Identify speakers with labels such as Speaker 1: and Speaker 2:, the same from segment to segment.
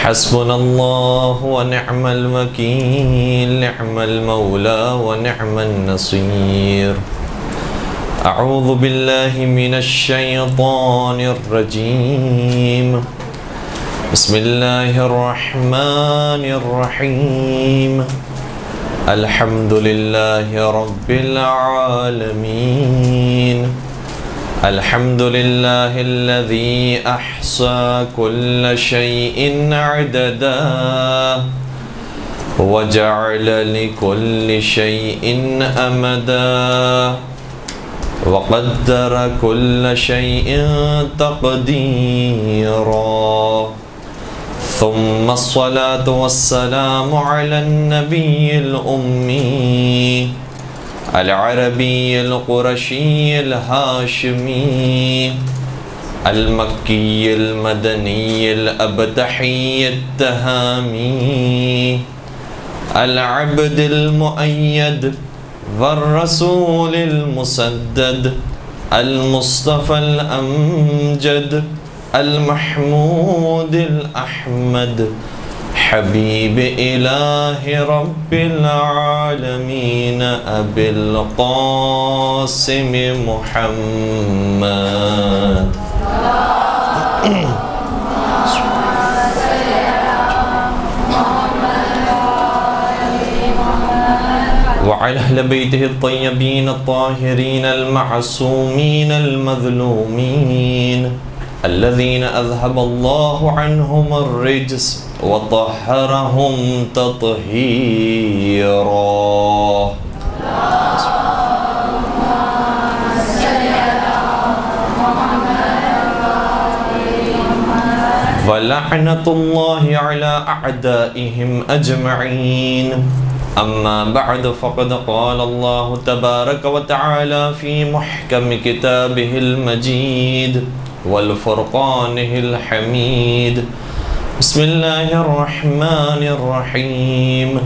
Speaker 1: حسبنا الله ونعم الوكيل نعم المولى ونعم النصير أعوذ بالله من الشيطان الرجيم بسم الله الرحمن الرحيم الحمد لله رب العالمين الحمد لله الذي أحصى كل شيء عددا وجعل لكل شيء أمدا وقدر كل شيء تقديرا ثم الصلاة والسلام على النبي الأمي العربي القرشي الهاشمي المكي المدني الأبتحي التهامي العبد المؤيد والرسول المسدد المصطفى الأمجد المحمود الأحمد حبيب إله رب العالمين أبي القاسم محمد وعلى أهل بيته الطيبين الطاهرين المعصومين المظلومين الذين أذهب الله عنهم الرجس وطهرهم تطهيرا ولعنة الله على أعدائهم أجمعين أما بعد فقد قال الله تبارك وتعالى في محكم كتابه المجيد والفرقانه الحميد بسم الله الرحمن الرحيم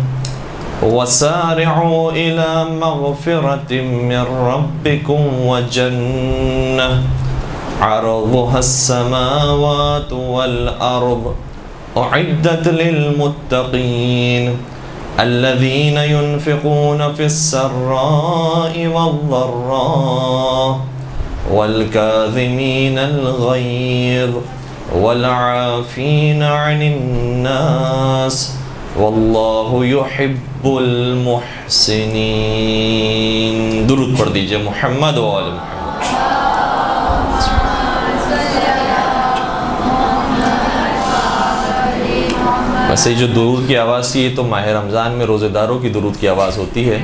Speaker 1: وسارعوا إلى مغفرة من ربكم وجنة عرضها السماوات والأرض أعدت للمتقين الذين ينفقون في السراء والضراء والكاظمين الغيظ والعافين عن الناس والله يحب المحسنين. درود پڑھ دیجئے محمد و آل محمد. ویسے جو درود کی آواز تھی یہ تو ماہ رمضان میں روزے داروں کی درود کی آواز ہوتی ہے.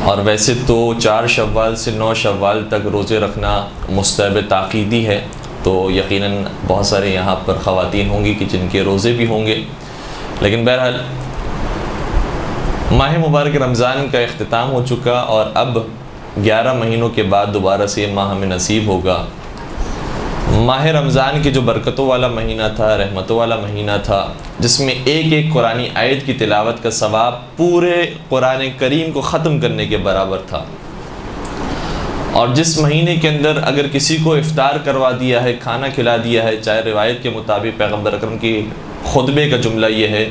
Speaker 1: اور ویسے تو 4 شوال سے 9 شوال تک روزے رکھنا مستحب تاکیدی ہے، تو یقیناً بہت سارے یہاں پر خواتین ہوں گی کہ جن کے روزے بھی ہوں گے. لیکن بہرحال ماہ مبارک رمضان کا اختتام ہو چکا اور اب 11 مہینوں کے بعد دوبارہ سے یہ ماہ ہمیں نصیب ہوگا. ماہ رمضان کی جو برکتوں والا مہینہ تھا، رحمتوں والا مہینہ تھا، جس میں ایک ایک قرآنی آیت کی تلاوت کا ثواب پورے قرآن کریم کو ختم کرنے کے برابر تھا. اور جس مہینے کے اندر اگر کسی کو افطار کروا دیا ہے، کھانا کھلا دیا ہے، چاہے روایت کے مطابق پیغمبر اکرم کی خطبے کا جملہ یہ ہے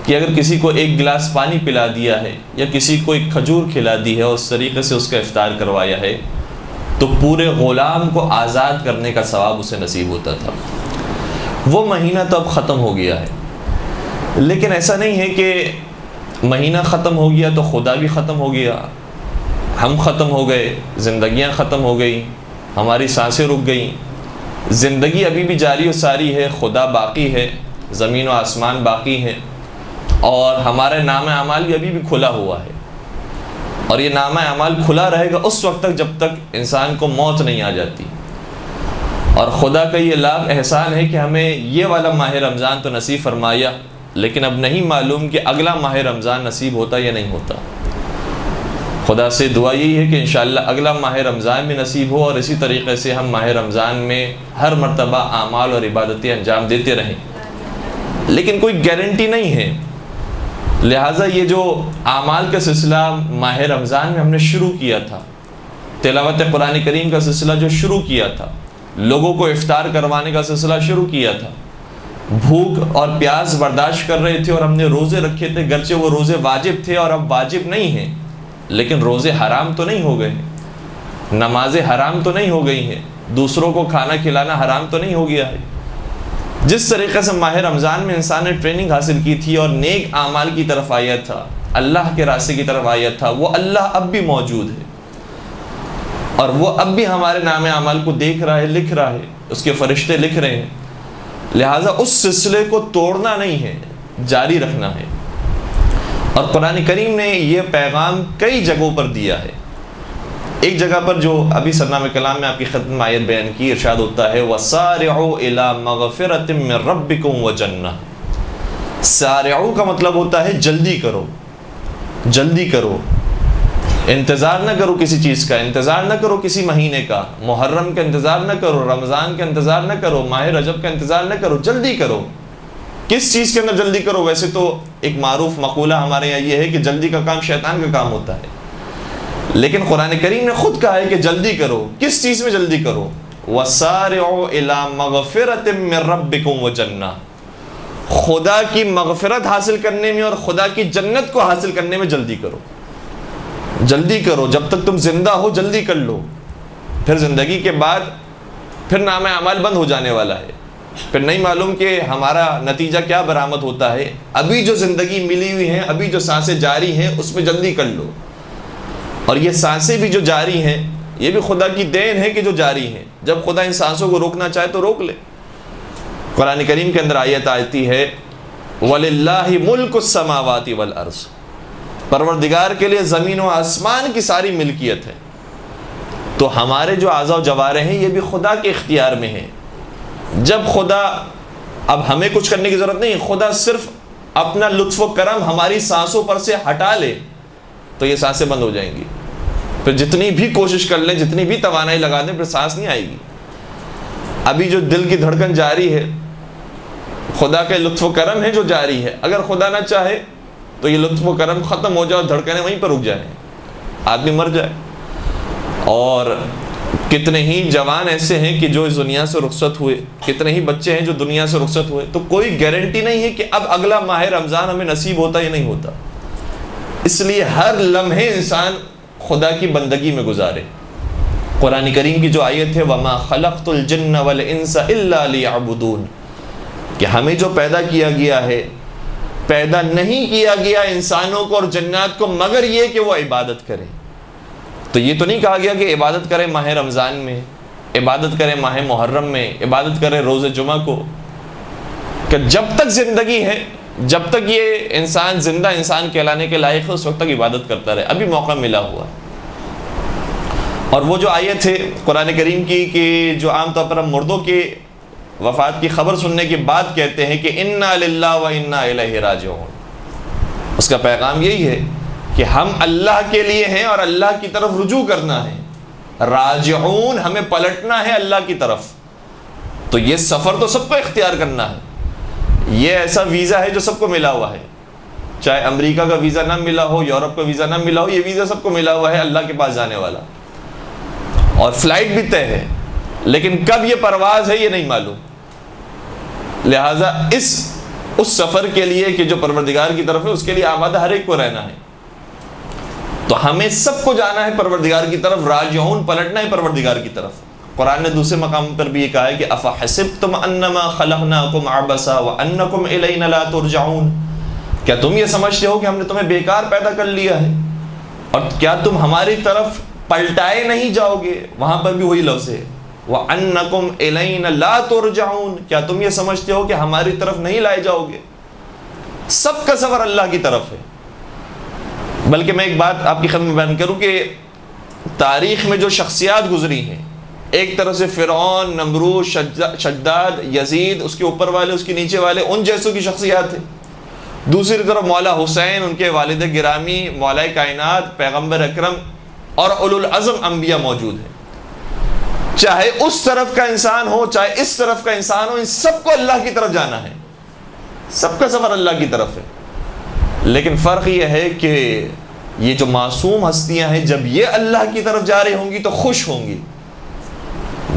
Speaker 1: کہ اگر کسی کو 1 گلاس پانی پلا دیا ہے یا کسی کو 1 کھجور کھلا دی ہے اور اس طریقے سے اس کا افطار کروایا ہے تو پورے غلام کو آزاد کرنے کا ثواب اسے نصیب ہوتا تھا. وہ مہینہ تو اب ختم ہو گیا ہے، لیکن ایسا نہیں ہے کہ مہینہ ختم ہو گیا تو خدا بھی ختم ہو گیا، ہم ختم ہو گئے، زندگیاں ختم ہو گئی، ہماری سانسیں رک گئیں. زندگی ابھی بھی جاری و ساری ہے، خدا باقی ہے، زمین و آسمان باقی ہیں، اور ہمارے نام اعمال بھی ابھی بھی کھلا ہوا ہے. اور یہ نامہ اعمال کھلا رہے گا اس وقت تک جب تک انسان کو موت نہیں آ جاتی. اور خدا کا یہ لاکھ احسان ہے کہ ہمیں یہ والا ماہ رمضان تو نصیب فرمایا، لیکن اب نہیں معلوم کہ اگلا ماہ رمضان نصیب ہوتا یا نہیں ہوتا. خدا سے دعا یہی ہے کہ انشاءاللہ اگلا ماہ رمضان بھی نصیب ہو اور اسی طریقے سے ہم ماہ رمضان میں ہر مرتبہ اعمال اور عبادتیں انجام دیتے رہیں. لیکن کوئی گارنٹی نہیں ہے لہٰذا یہ جو اعمال کا سلسلہ ماہ رمضان میں ہم نے شروع کیا تھا، تلاوت قرآن کریم کا سلسلہ جو شروع کیا تھا، لوگوں کو افطار کروانے کا سلسلہ شروع کیا تھا، بھوک اور پیاس برداشت کر رہے تھے اور ہم نے روزے رکھے تھے، گرچہ وہ روزے واجب تھے اور اب واجب نہیں ہیں، لیکن روزے حرام تو نہیں ہو گئے، نمازیں حرام تو نہیں ہو گئی ہیں، دوسروں کو کھانا کھلانا حرام تو نہیں ہو گیا ہے۔ جس طریقے سے ماہ رمضان میں انسان نے ٹریننگ حاصل کی تھی اور نیک اعمال کی طرف آیا تھا، اللہ کے راستے کی طرف آیا تھا، وہ اللہ اب بھی موجود ہے اور وہ اب بھی ہمارے نام اعمال کو دیکھ رہا ہے، لکھ رہا ہے، اس کے فرشتے لکھ رہے ہیں۔ لہٰذا اس سلسلے کو توڑنا نہیں ہے، جاری رکھنا ہے۔ اور قرآن کریم نے یہ پیغام کئی جگہوں پر دیا ہے۔ ایک جگہ پر جو ابھی سرنامہ کلام میں آپ کی خدمت میں آیت بیان کی، ارشاد ہوتا ہے وَسَارِعُوا إِلَىٰ مَغْفِرَةٍ مِّن رَبِّكُمْ وَجَنَّةٍ۔ سارعو کا مطلب ہوتا ہے جلدی کرو، جلدی کرو، انتظار نہ کرو کسی چیز کا، انتظار نہ کرو کسی مہینے کا، محرم کا انتظار نہ کرو، رمضان کا انتظار نہ کرو، ماہ رجب کا انتظار نہ کرو، جلدی کرو۔ کس چیز کے اندر جلدی کرو؟ ویسے تو ایک معروف مقولہ ہمارے یہاں یہ ہے کہ جلدی کا کام شیطان کا کام ہوتا ہے، لیکن قرآن کریم نے خود کہا ہے کہ جلدی کرو۔ کس چیز میں جلدی کرو؟ وَسَارِعُوا إِلَىٰ مَغْفِرَةٍ مِّن رَبِّكُمْ وَجَنَّةٍ، خدا کی مغفرت حاصل کرنے میں اور خدا کی جنت کو حاصل کرنے میں جلدی کرو، جلدی کرو۔ جب تک تم زندہ ہو جلدی کر لو، پھر زندگی کے بعد پھر نام اعمال بند ہو جانے والا ہے، پھر نہیں معلوم کہ ہمارا نتیجہ کیا برآمد ہوتا ہے۔ ابھی جو زندگی ملی ہوئی ہے، ابھی جو سانسیں جاری ہیں، اس میں جلدی کر لو۔ اور یہ سانسیں بھی جو جاری ہیں، یہ بھی خدا کی دین ہے کہ جو جاری ہیں، جب خدا ان سانسوں کو روکنا چاہے تو روک لے۔ قرآن کریم کے اندر آیت آتی ہے وَلِلَّهِ مُلْكُ السَّمَاوَاتِ وَالْأَرْضِ، پروردگار کے لیے زمین و آسمان کی ساری ملکیت ہے۔ تو ہمارے جو اعضاء و جوارح ہیں یہ بھی خدا کے اختیار میں ہیں۔ جب خدا، اب ہمیں کچھ کرنے کی ضرورت نہیں، خدا صرف اپنا لطف و کرم ہماری سانسوں پر سے ہٹا لے تو یہ سانسیں بند ہو جائیں گی، پھر جتنی بھی کوشش کر لیں، جتنی بھی توانائی لگا دیں، پھر سانس نہیں آئے گی۔ ابھی جو دل کی دھڑکن جاری ہے، خدا کے لطف و کرم ہے جو جاری ہے۔ اگر خدا نہ چاہے تو یہ لطف و کرم ختم ہو جائے اور دھڑکنیں وہیں پر رک جائیں، آدمی مر جائے۔ اور کتنے ہی جوان ایسے ہیں کہ جو اس دنیا سے رخصت ہوئے، کتنے ہی بچے ہیں جو دنیا سے رخصت ہوئے، تو کوئی گارنٹی نہیں ہے کہ اب اگلا ماہ رمضان ہمیں نصیب ہوتا یا نہیں ہوتا۔ اس لیے ہر لمحے انسان خدا کی بندگی میں گزارے۔ قرآن کریم کی جو آیت ہے وَمَا خَلَقْتُ الْجِنَّ وَالْإِنسَ إِلَّا لِيَعْبُدُونَ، کہ ہمیں جو پیدا کیا گیا ہے، پیدا نہیں کیا گیا انسانوں کو اور جنات کو مگر یہ کہ وہ عبادت کریں۔ تو یہ تو نہیں کہا گیا کہ عبادت کریں ماہ رمضان میں، عبادت کریں ماہ محرم میں، عبادت کریں روز جمعہ کو، کہ جب تک زندگی ہے، جب تک یہ انسان زندہ انسان کہلانے کے لائق ہے، اس وقت تک عبادت کرتا رہے، ابھی موقع ملا ہوا۔ اور وہ جو آیت ہے قرآن کریم کی کہ جو عام طور پر ہم مردوں کے وفات کی خبر سننے کے بعد کہتے ہیں کہ انا للہ و انا الیہ راجعون، اس کا پیغام یہی ہے کہ ہم اللہ کے لیے ہیں اور اللہ کی طرف رجوع کرنا ہے، راجعون ہمیں پلٹنا ہے اللہ کی طرف۔ تو یہ سفر تو سب کو اختیار کرنا ہے، یہ ایسا ویزا ہے جو سب کو ملا ہوا ہے، چاہے امریکہ کا ویزا نہ ملا ہو، یورپ کا ویزا نہ ملا ہو، یہ ویزا سب کو ملا ہوا ہے اللہ کے پاس جانے والا، اور فلائٹ بھی طے ہے، لیکن کب یہ پرواز ہے یہ نہیں معلوم۔ لہٰذا اس سفر کے لیے کہ جو پروردگار کی طرف ہے، اس کے لیے آمادہ ہر ایک کو رہنا ہے۔ تو ہمیں سب کو جانا ہے پروردگار کی طرف، راجعون پلٹنا ہے پروردگار کی طرف۔ قرآن نے دوسرے مقام پر بھی یہ کہا ہے کہ افحسبتم انما خلقناکم عبثا وانکم الینا لا ترجعون، کیا تم یہ سمجھتے ہو کہ ہم نے تمہیں بیکار پیدا کر لیا ہے اور کیا تم ہماری طرف پلٹائے نہیں جاؤ گے؟ وہاں پر بھی وہی لفظ ہے وانکم الینا لا ترجعون، کیا تم یہ سمجھتے ہو کہ ہماری طرف نہیں لائے جاؤ گے؟ سب کا سفر اللہ کی طرف ہے۔ بلکہ میں ایک بات آپ کی خدمت میں بیان کروں کہ تاریخ میں جو شخصیات گزری ہیں، ایک طرف سے فرعون، نمرود، شداد، یزید، اس کے اوپر والے، اس کے نیچے والے، ان جیسوں کی شخصیات ہیں، دوسری طرف مولا حسین، ان کے والد گرامی، مولا کائنات، پیغمبر اکرم اور اولو العزم انبیاء موجود ہیں۔ چاہے اس طرف کا انسان ہو، چاہے اس طرف کا انسان ہو، ان سب کو اللہ کی طرف جانا ہے، سب کا سفر اللہ کی طرف ہے۔ لیکن فرق یہ ہے کہ یہ جو معصوم ہستیاں ہیں جب یہ اللہ کی طرف جا رہی ہوں گی تو خوش ہوں گی.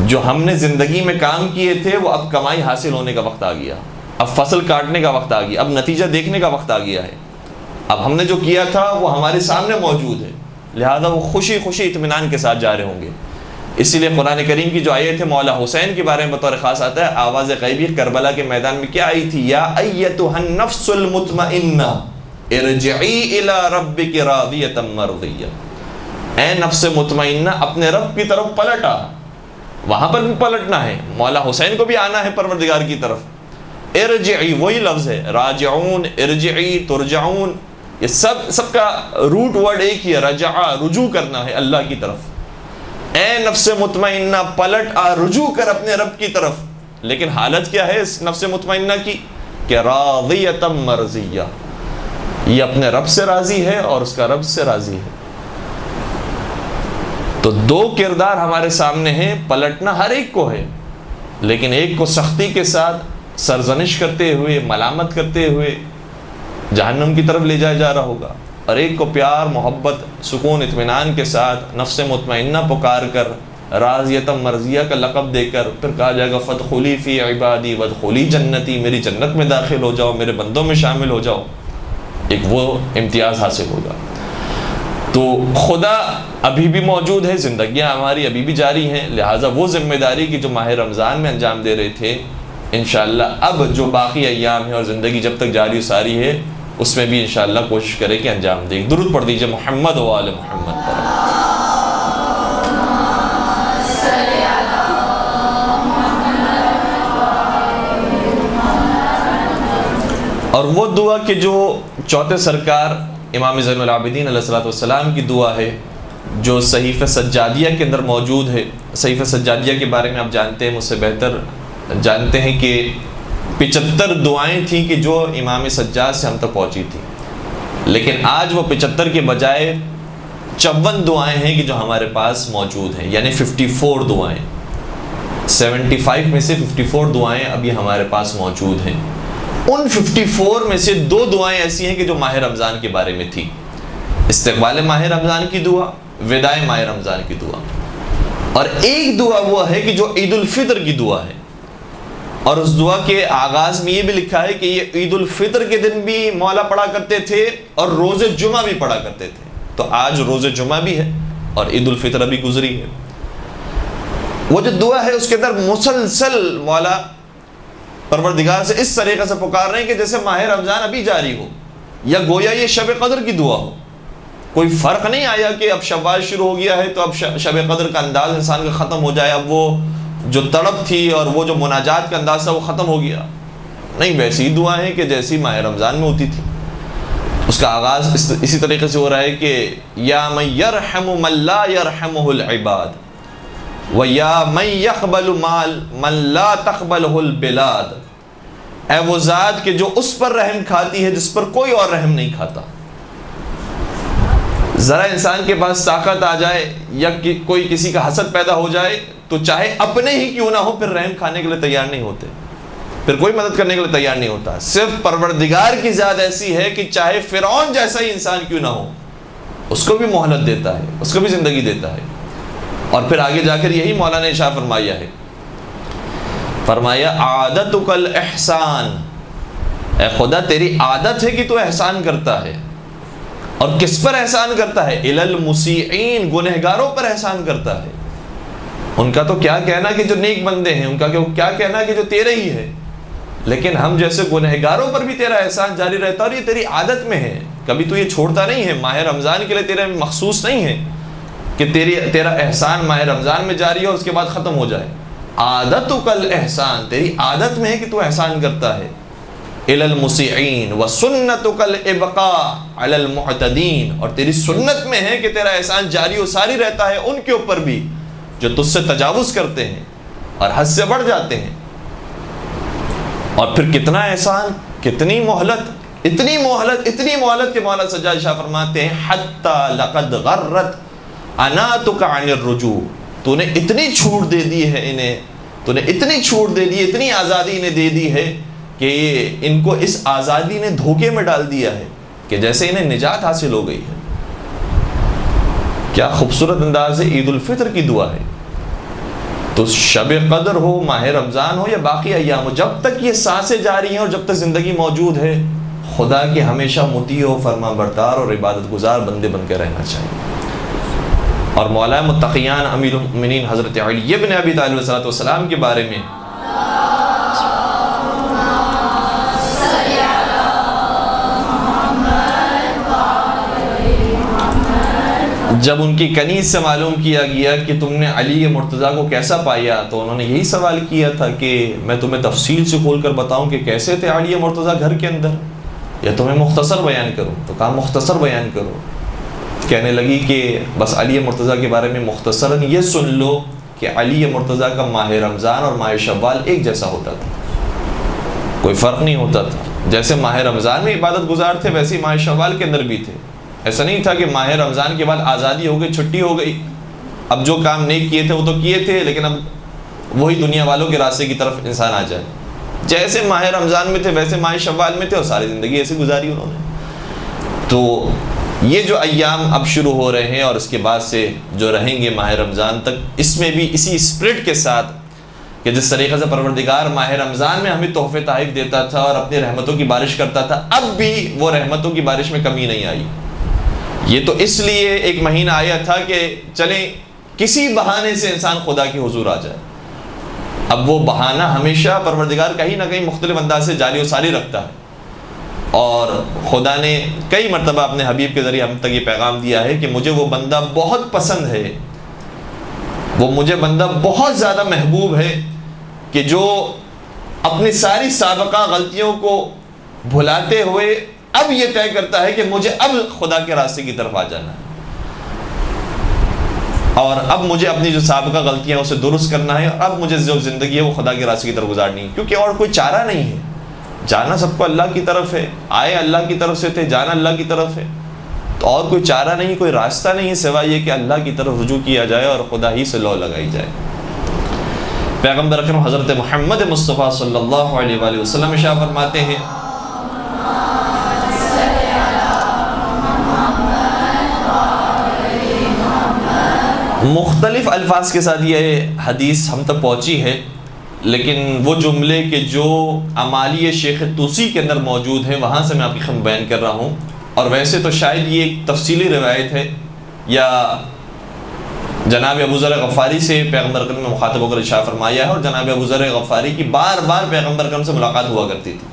Speaker 1: جو ہم نے زندگی میں کام کیے تھے وہ اب کمائی حاصل ہونے کا وقت آ گیا, اب فصل کاٹنے کا وقت آ گیا, اب نتیجہ دیکھنے کا وقت آ گیا ہے. اب ہم نے جو کیا تھا وہ ہمارے سامنے موجود ہے, لہذا وہ خوشی خوشی اطمینان کے ساتھ جا رہے ہوں گے. اسی لیے قرآن کریم کی جو آیت ہے مولا حسین کے بارے میں بطور خاص آتا ہے, آواز غیبی کربلا کے میدان میں کیا آئی تھی؟ یا ایتھا النفس المطمئنہ ارجعی الی ربک راضیۃ مرضیہ. اے نفس مطمئنہ اپنے رب کی طرف پلٹ آ. وہاں پر بھی پلٹنا ہے, مولا حسین کو بھی آنا ہے پروردگار کی طرف. ارجعی وہی لفظ ہے, راجعون, ارجعی, ترجعون, یہ سب کا روٹ ورڈ ایک ہی ہے, رجع, رجوع کرنا ہے اللہ کی طرف. اے نفس مطمئنہ پلٹ آ, رجوع کر اپنے رب کی طرف. لیکن حالت کیا ہے اس نفس مطمئنہ کی؟ کہ راضیۃ مرضیہ, یہ اپنے رب سے راضی ہے اور اس کا رب سے راضی ہے. تو دو کردار ہمارے سامنے ہیں, پلٹنا ہر ایک کو ہے, لیکن ایک کو سختی کے ساتھ سرزنش کرتے ہوئے, ملامت کرتے ہوئے جہنم کی طرف لے جایا جا رہا ہوگا, اور ایک کو پیار, محبت, سکون, اطمینان کے ساتھ نفس مطمئنہ پکار کر راضیۃ مرضیہ کا لقب دے کر پھر کہا جائے گا فادخلی فی عبادی وادخلی جنتی, میری جنت میں داخل ہو جاؤ, میرے بندوں میں شامل ہو جاؤ. ایک وہ امتیاز حاصل ہوگا. تو خدا ابھی بھی موجود ہے, زندگیاں ہماری ابھی بھی جاری ہیں, لہٰذا وہ ذمہ داری کی جو ماہ رمضان میں انجام دے رہے تھے انشاءاللہ اب جو باقی ایام ہے اور زندگی جب تک جاری و ساری ہے اس میں بھی انشاءاللہ کوشش کرے کہ انجام دیں. درود پڑھ دیجئے محمد و آل محمد پر. اور وہ دعا کہ جو چوتھے سرکار امام زین العابدین علیہ الصلوۃ والسلام کی دعا ہے جو صحیفہ سجادیہ کے اندر موجود ہے. صحیفہ سجادیہ کے بارے میں آپ جانتے ہیں, مجھ سے بہتر جانتے ہیں کہ 75 دعائیں تھیں کہ جو امام سجاد سے ہم تک پہنچی تھی, لیکن آج وہ 75 کے بجائے 54 دعائیں ہیں کہ جو ہمارے پاس موجود ہیں, یعنی 54 دعائیں. 75 میں سے 54 دعائیں ابھی ہمارے پاس موجود ہیں. ان 54 میں سے 2 دعائیں ایسی ہیں کہ جو ماہ رمضان کے بارے میں تھی. استقبال ماہ رمضان کی دعا, وداع ماہ رمضان کی دعا, اور ایک دعا وہ ہے کہ جو عید الفطر کی دعا ہے. اور اس دعا کے آغاز میں یہ بھی لکھا ہے کہ یہ عید الفطر کے دن بھی مولا پڑھا کرتے تھے اور روز جمعہ بھی پڑھا کرتے تھے. تو آج روز جمعہ بھی ہے اور عید الفطر بھی گزری ہے. وہ جو دعا ہے اس کے اندر مسلسل مولا پروردگار سے اس طریقے سے پکار رہے ہیں کہ جیسے ماہ رمضان ابھی جاری ہو, یا گویا یہ شب قدر کی دعا ہو. کوئی فرق نہیں آیا کہ اب شوال شروع ہو گیا ہے تو اب شب قدر کا انداز انسان کا ختم ہو جائے, اب وہ جو تڑپ تھی اور وہ جو مناجات کا انداز تھا وہ ختم ہو گیا. نہیں, ویسی دعا ہے کہ جیسی ماہ رمضان میں ہوتی تھی. اس کا آغاز اسی طریقے سے ہو رہا ہے کہ یا من یرحم من لا یرحمہ العباد وَيَا مَن يَقْبَلُ مَال مَن لَا تَقْبَلُهُ الْبِلَادِ. اے وہ ذات کہ جو اس پر رحم کھاتی ہے جس پر کوئی اور رحم نہیں کھاتا. ذرا انسان کے پاس طاقت آ جائے یا کوئی کسی کا حسد پیدا ہو جائے تو چاہے اپنے ہی کیوں نہ ہو پھر رحم کھانے کے لیے تیار نہیں ہوتے, پھر کوئی مدد کرنے کے لیے تیار نہیں ہوتا. صرف پروردگار کی ذات ایسی ہے کہ چاہے فرعون جیسا ہی انسان کیوں نہ ہو اس کو بھی مہلت دیتا ہے, اس کو بھی زندگی دیتا ہے. اور پھر آگے جا کر یہی مولا نے ارشاد فرمایا ہے, فرمایا عادتک الاحسان, اے خدا تیری عادت ہے کہ تو احسان کرتا ہے. اور کس پر احسان کرتا ہے؟ الی المسیئین, گنہگاروں پر احسان کرتا ہے. ان کا تو کیا کہنا کہ جو نیک بندے ہیں, ان کا کیا کہنا کہ جو تیرے ہی ہے, لیکن ہم جیسے گنہگاروں پر بھی تیرا احسان جاری رہتا ہے اور یہ تیری عادت میں ہے, کبھی تو یہ چھوڑتا نہیں ہے. ماہ رمضان کے لیے تیرے مخصوص نہیں ہے کہ تیرا احسان ماہ رمضان میں جاری ہو اور اس کے بعد ختم ہو جائے. عادتک الاحسان, تیری عادت میں ہے کہ تو احسان کرتا ہے. الی المسیئین وسنتک الابقاء علی المعتدین, اور تیری سنت میں ہے کہ تیرا احسان جاری و ساری رہتا ہے ان کے اوپر بھی جو تجھ سے تجاوز کرتے ہیں اور حد سے بڑھ جاتے ہیں. اور پھر کتنا احسان, کتنی مہلت, اتنی مہلت کہ مولا سجاد شاہ فرماتے ہیں حتی لقد غرت اناتک عن الرجوع, تو نے اتنی چھوٹ دے دی ہے انہیں, تو نے اتنی چھوٹ دے دی, اتنی آزادی انہیں دے دی ہے کہ ان کو اس آزادی نے دھوکے میں ڈال دیا ہے کہ جیسے انہیں نجات حاصل ہو گئی ہے۔ کیا خوبصورت انداز ہے عید الفطر کی دعا ہے۔ تو شب قدر ہو، ماہ رمضان ہو یا باقی ایام ہو، جب تک یہ سانسیں جاری ہیں اور جب تک زندگی موجود ہے، خدا کے ہمیشہ مطیع و فرما بردار اور عبادت گزار بندے بن کے رہنا چاہیے۔ اور مولا متقیان امیر المؤمنین حضرت علی بن ابی طالب علیہ السلام کے بارے میں جب ان کی کنیز سے معلوم کیا گیا کہ تم نے علی مرتضیٰ کو کیسا پایا، تو انہوں نے یہی سوال کیا تھا کہ میں تمہیں تفصیل سے کھول کر بتاؤں کہ کیسے تھے علی مرتضیٰ گھر کے اندر، یا تمہیں مختصر بیان کروں؟ تو کہا مختصر بیان کرو۔ کہنے لگی کہ بس علی مرتضیٰ کے بارے میں مختصراً یہ سن لو کہ علی مرتضیٰ کا ماہ رمضان اور ماہ شوال ایک جیسا ہوتا تھا، کوئی فرق نہیں ہوتا تھا۔ جیسے ماہ رمضان میں عبادت گزار تھے، ویسے ماہ شوال کے اندر بھی تھے۔ ایسا نہیں تھا کہ ماہ رمضان کے بعد آزادی ہو گئی، چھٹی ہو گئی، اب جو کام نہیں کیے تھے وہ تو کیے تھے، لیکن اب وہی دنیا والوں کے راستے کی طرف انسان آ جائے۔ جیسے ماہ رمضان میں تھے ویسے ماہ شوال میں تھے، اور ساری زندگی ایسے گزاری انہوں نے۔ تو یہ جو ایام اب شروع ہو رہے ہیں اور اس کے بعد سے جو رہیں گے ماہ رمضان تک، اس میں بھی اسی اسپرٹ کے ساتھ کہ جس طریقے سے پروردگار ماہ رمضان میں ہمیں تحفے تحائف دیتا تھا اور اپنی رحمتوں کی بارش کرتا تھا، اب بھی وہ رحمتوں کی بارش میں کمی نہیں آئی۔ یہ تو اس لیے ایک مہینہ آیا تھا کہ چلیں کسی بہانے سے انسان خدا کے حضور آ جائے۔ اب وہ بہانہ ہمیشہ پروردگار کہیں نہ کہیں مختلف انداز سے جاری و ساری رکھتا ہے، اور خدا نے کئی مرتبہ اپنے حبیب کے ذریعے ہم تک یہ پیغام دیا ہے کہ مجھے وہ بندہ بہت پسند ہے، وہ مجھے بندہ بہت زیادہ محبوب ہے کہ جو اپنی ساری سابقہ غلطیوں کو بھلاتے ہوئے اب یہ طے کرتا ہے کہ مجھے اب خدا کے راستے کی طرف آ جانا ہے، اور اب مجھے اپنی جو سابقہ غلطیاں اسے درست کرنا ہے، اور اب مجھے جو زندگی ہے وہ خدا کے راستے کی طرف گزارنی ہے، کیونکہ اور کوئی چارہ نہیں ہے۔ جانا سب کو اللہ کی طرف ہے، آئے اللہ کی طرف سے تھے، جانا اللہ کی طرف ہے، تو اور کوئی چارہ نہیں، کوئی راستہ نہیں ہے سوائے یہ کہ اللہ کی طرف رجوع کیا جائے اور خدا ہی سے لو لگائی جائے۔ پیغمبر اکرم حضرت محمد مصطفیٰ صلی اللہ علیہ وآلہ وسلم ارشاد فرماتے ہیں، مختلف الفاظ کے ساتھ یہ حدیث ہم تک پہنچی ہے، لیکن وہ جملے کہ جو امالی شیخ توسی کے اندر موجود ہیں وہاں سے میں آپ کی خدمت بیان کر رہا ہوں، اور ویسے تو شاید یہ ایک تفصیلی روایت ہے، یا جناب ابو ذر غفاری سے پیغمبر اکرم نے مخاطب ہو کر ارشاد فرمایا ہے، اور جناب ابو ذر غفاری کی بار بار پیغمبر اکرم سے ملاقات ہوا کرتی تھی،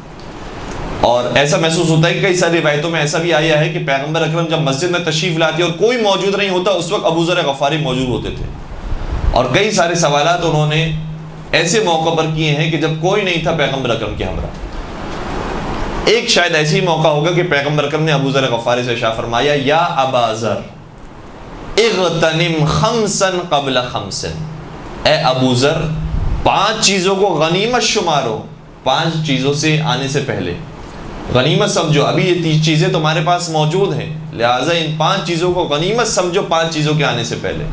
Speaker 1: اور ایسا محسوس ہوتا ہے کہ کئی ساری روایتوں میں ایسا بھی آیا ہے کہ پیغمبر اکرم جب مسجد میں تشریف لاتے اور کوئی موجود نہیں ہوتا، اس وقت ابو ذر غفاری موجود ہوتے تھے، اور کئی سارے سوالات انہوں نے ایسے موقع پر کیے ہیں کہ جب کوئی نہیں تھا پیغمبر اکرم کے ہمراہ۔ ایک شاید ایسے ہی موقع ہوگا کہ پیغمبر اکرم نے ابو ذر غفاری سے ارشاد فرمایا، یا ابا ذر اغتنم خمسا قبل خمس، اے ابو ذر 5 چیزوں کو غنیمت شمارو، 5 چیزوں سے آنے سے پہلے غنیمت سمجھو، ابھی یہ چیزیں تمہارے پاس موجود ہیں، لہٰذا ان 5 چیزوں کو غنیمت سمجھو 5 چیزوں کے آنے سے پہلے۔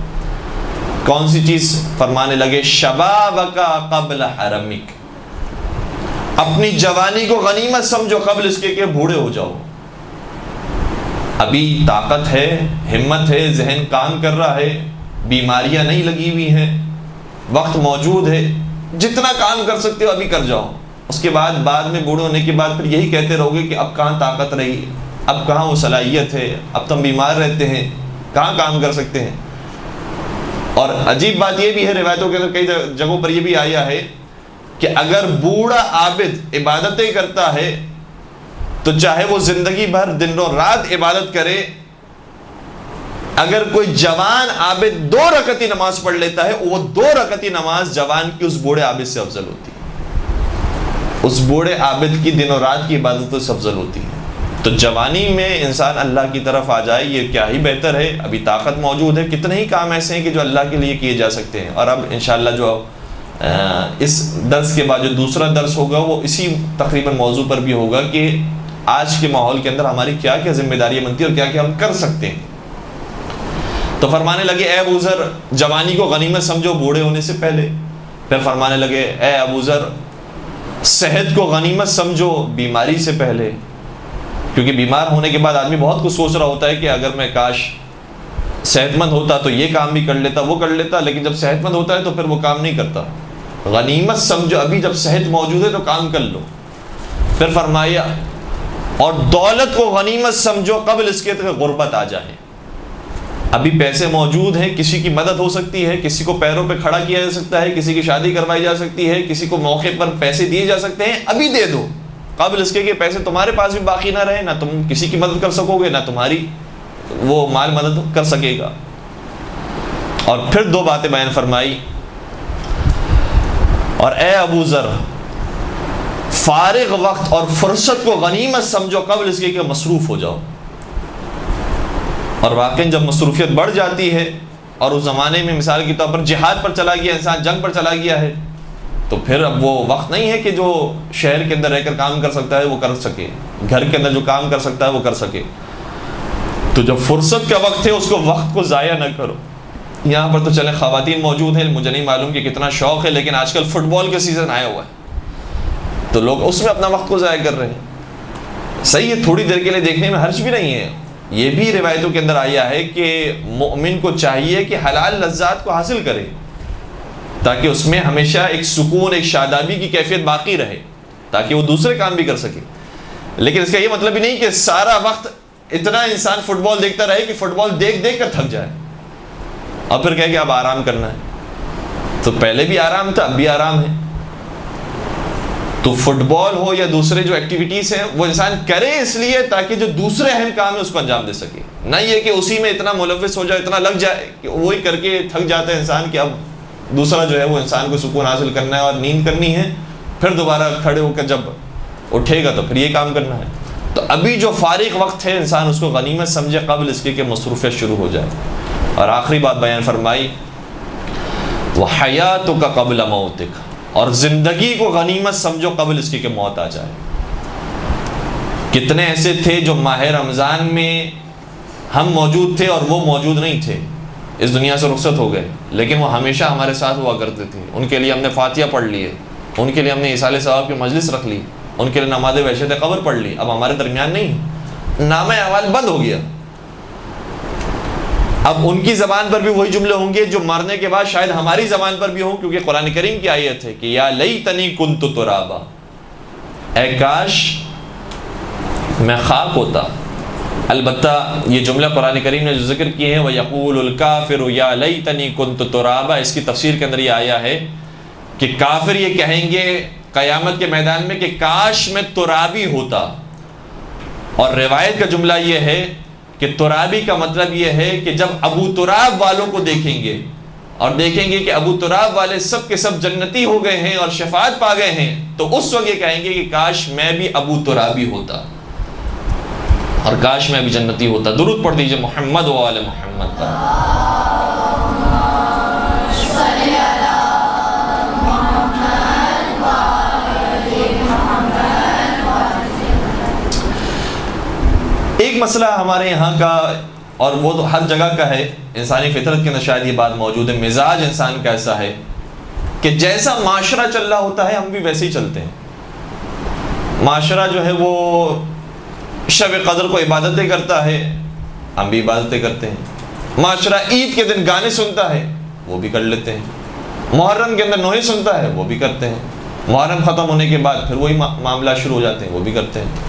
Speaker 1: کون سی چیز؟ فرمانے لگے، شبابک قبل حرمک، اپنی جوانی کو غنیمت سمجھو قبل اس کے کہ بوڑھے ہو جاؤ۔ ابھی طاقت ہے، ہمت ہے، ذہن کام کر رہا ہے، بیماریاں نہیں لگی ہوئی ہیں، وقت موجود ہے، جتنا کام کر سکتے ہو ابھی کر جاؤ۔ اس کے بعد میں بوڑھے ہونے کے بعد پھر یہی کہتے رہو گے کہ اب کہاں طاقت رہی، اب کہاں وہ صلاحیت ہے، اب تم بیمار رہتے ہیں، کہاں کام کر سکتے ہیں۔ اور عجیب بات یہ بھی ہے، روایتوں کے اندر کئی جگہوں پر یہ بھی آیا ہے کہ اگر بوڑھا عابد عبادتیں کرتا ہے تو چاہے وہ زندگی بھر دن و رات عبادت کرے، اگر کوئی جوان عابد 2 رکعتی نماز پڑھ لیتا ہے، وہ 2 رکعتی نماز جوان کی اس بوڑھے عابد سے افضل ہوتی ہے، اس بوڑھے عابد کی دن و رات کی عبادتوں سے افضل ہوتی ہے۔ تو جوانی میں انسان اللہ کی طرف آ جائے، یہ کیا ہی بہتر ہے، ابھی طاقت موجود ہے، کتنے ہی کام ایسے ہیں کہ جو اللہ کے لیے کیے جا سکتے ہیں۔ اور اب انشاءاللہ جو اس درس کے بعد جو دوسرا درس ہوگا وہ اسی تقریباً موضوع پر بھی ہوگا کہ آج کے ماحول کے اندر ہماری کیا کیا ذمہ داریاں بنتی ہیں اور کیا کیا ہم کر سکتے ہیں۔ تو فرمانے لگے، اے ابو ذر جوانی کو غنیمت سمجھو بوڑھے ہونے سے پہلے۔ پھر فرمانے لگے، اے ابو ذر صحت کو غنیمت سمجھو بیماری سے پہلے۔ کیونکہ بیمار ہونے کے بعد آدمی بہت کچھ سوچ رہا ہوتا ہے کہ اگر میں کاش صحت مند ہوتا تو یہ کام بھی کر لیتا، وہ کر لیتا، لیکن جب صحت مند ہوتا ہے تو پھر وہ کام نہیں کرتا۔ غنیمت سمجھو ابھی جب صحت موجود ہے تو کام کر لو۔ پھر فرمایا اور دولت کو غنیمت سمجھو قبل اس کے کہ غربت آ جائے۔ ابھی پیسے موجود ہیں، کسی کی مدد ہو سکتی ہے، کسی کو پیروں پہ کھڑا کیا جا سکتا ہے، کسی کی شادی کروائی جا سکتی ہے، کسی کو موقع پر پیسے دیے جا سکتے ہیں، ابھی دے دو قبل اس کے کہ پیسے تمہارے پاس بھی باقی نہ رہے، نہ تم کسی کی مدد کر سکو گے، نہ تمہاری وہ مال مدد کر سکے گا۔ اور پھر دو باتیں بیان فرمائی، اور اے ابو ذر فارغ وقت اور فرصت کو غنیمت سمجھو قبل اس کے کہ مصروف ہو جاؤ۔ اور واقعی جب مصروفیت بڑھ جاتی ہے اور اس زمانے میں مثال کے طور پر جہاد پر چلا گیا انسان، جنگ پر چلا گیا ہے، تو پھر اب وہ وقت نہیں ہے کہ جو شہر کے اندر رہ کر کام کر سکتا ہے وہ کر سکے، گھر کے اندر جو کام کر سکتا ہے وہ کر سکے۔ تو جب فرصت کا وقت ہے اس کو وقت کو ضائع نہ کرو۔ یہاں پر تو چلیں خواتین موجود ہیں، مجھے نہیں معلوم کہ کتنا شوق ہے، لیکن آج کل فٹ بال کا سیزن آیا ہوا ہے تو لوگ اس میں اپنا وقت کو ضائع کر رہے ہیں۔ صحیح ہے، تھوڑی دیر کے لیے دیکھنے میں حرج بھی نہیں ہے۔ یہ بھی روایتوں کے اندر آیا ہے کہ مومن کو چاہیے کہ حلال لذات کو حاصل کرے تاکہ اس میں ہمیشہ ایک سکون، ایک شادابی کی کیفیت باقی رہے، تاکہ وہ دوسرے کام بھی کر سکے۔ لیکن اس کا یہ مطلب ہی نہیں کہ سارا وقت اتنا انسان فٹ بال دیکھتا رہے کہ فٹ بال دیکھ دیکھ کر تھک جائے اور پھر کہے کہ اب آرام کرنا ہے۔ تو پہلے بھی آرام تھا، اب بھی آرام ہے۔ تو فٹ بال ہو یا دوسرے جو ایکٹیویٹیز ہیں وہ انسان کرے اس لیے تاکہ جو دوسرے اہم کام ہے اس کو انجام دے سکے، نہ یہ کہ اسی میں اتنا ملوث ہو جائے، اتنا لگ جائے کہ وہی کر کے تھک جاتا ہے انسان کہ اب دوسرا جو ہے وہ انسان کو سکون حاصل کرنا ہے اور نیند کرنی ہے، پھر دوبارہ کھڑے ہو کر جب اٹھے گا تو پھر یہ کام کرنا ہے۔ تو ابھی جو فارغ وقت ہے انسان اس کو غنیمت سمجھے قبل اس کے کہ مصروفیت شروع ہو جائے۔ اور آخری بات بیان فرمائی وَحَيَاتُكَ قَبْلَ مَوْتِكَ، اور زندگی کو غنیمت سمجھو قبل اس کی کہ موت آ جائے۔ کتنے ایسے تھے جو ماہ رمضان میں ہم موجود تھے اور وہ موجود نہیں تھے، اس دنیا سے رخصت ہو گئے، لیکن وہ ہمیشہ ہمارے ساتھ ہوا کرتے تھے۔ ان کے لیے ہم نے فاتحہ پڑھ لی ہے، ان کے لیے ہم نے ایصال ثواب کی مجلس رکھ لی، ان کے لیے نماز وحشت قبر پڑھ لی، اب ہمارے درمیان نہیں، نامہ اعمال بند ہو گیا۔ اب ان کی زبان پر بھی وہی جملے ہوں گے جو مرنے کے بعد شاید ہماری زبان پر بھی ہوں، کیونکہ قرآن کریم کی آیت ہے کہ یا لیتنی کنت ترابا، اے کاش میں خاک ہوتا۔ البتہ یہ جملہ قرآن کریم نے جو ذکر کیے ہیں وَيَقُولُ الْكَافِرُ يَا لَيْتَنِي كُنْتُ تُرَابًا، اس کی تفسیر کے اندر یہ آیا ہے کہ کافر یہ کہیں گے قیامت کے میدان میں کہ کاش میں ترابی ہوتا۔ اور روایت کا جملہ یہ ہے کہ ترابی کا مطلب یہ ہے کہ جب ابو تراب والوں کو دیکھیں گے اور دیکھیں گے کہ ابو تراب والے سب کے سب جنتی ہو گئے ہیں اور شفاعت پا گئے ہیں، تو اس وقت یہ کہیں گے کہ کاش میں بھی ابو ترابی ہوتا اور کاش میں بھی جنتی ہوتا۔ درود پڑھ دیجئے محمد و آل محمد پر۔ ایک مسئلہ ہمارے یہاں کا، اور وہ تو ہر جگہ کا ہے، انسانی فطرت کے اندر شاید یہ بات موجود ہے، مزاج انسان کا ایسا ہے کہ جیسا معاشرہ چل رہا ہوتا ہے ہم بھی ویسے ہی چلتے ہیں۔ معاشرہ جو ہے وہ شب قدر کو عبادتیں کرتا ہے، ہم بھی عبادتیں کرتے ہیں۔ معاشرہ عید کے دن گانے سنتا ہے، وہ بھی کر لیتے ہیں۔ محرم کے اندر نوحے سنتا ہے، وہ بھی کرتے ہیں۔ محرم ختم ہونے کے بعد پھر وہی معاملہ شروع ہو جاتے ہیں، وہ بھی کرتے ہیں۔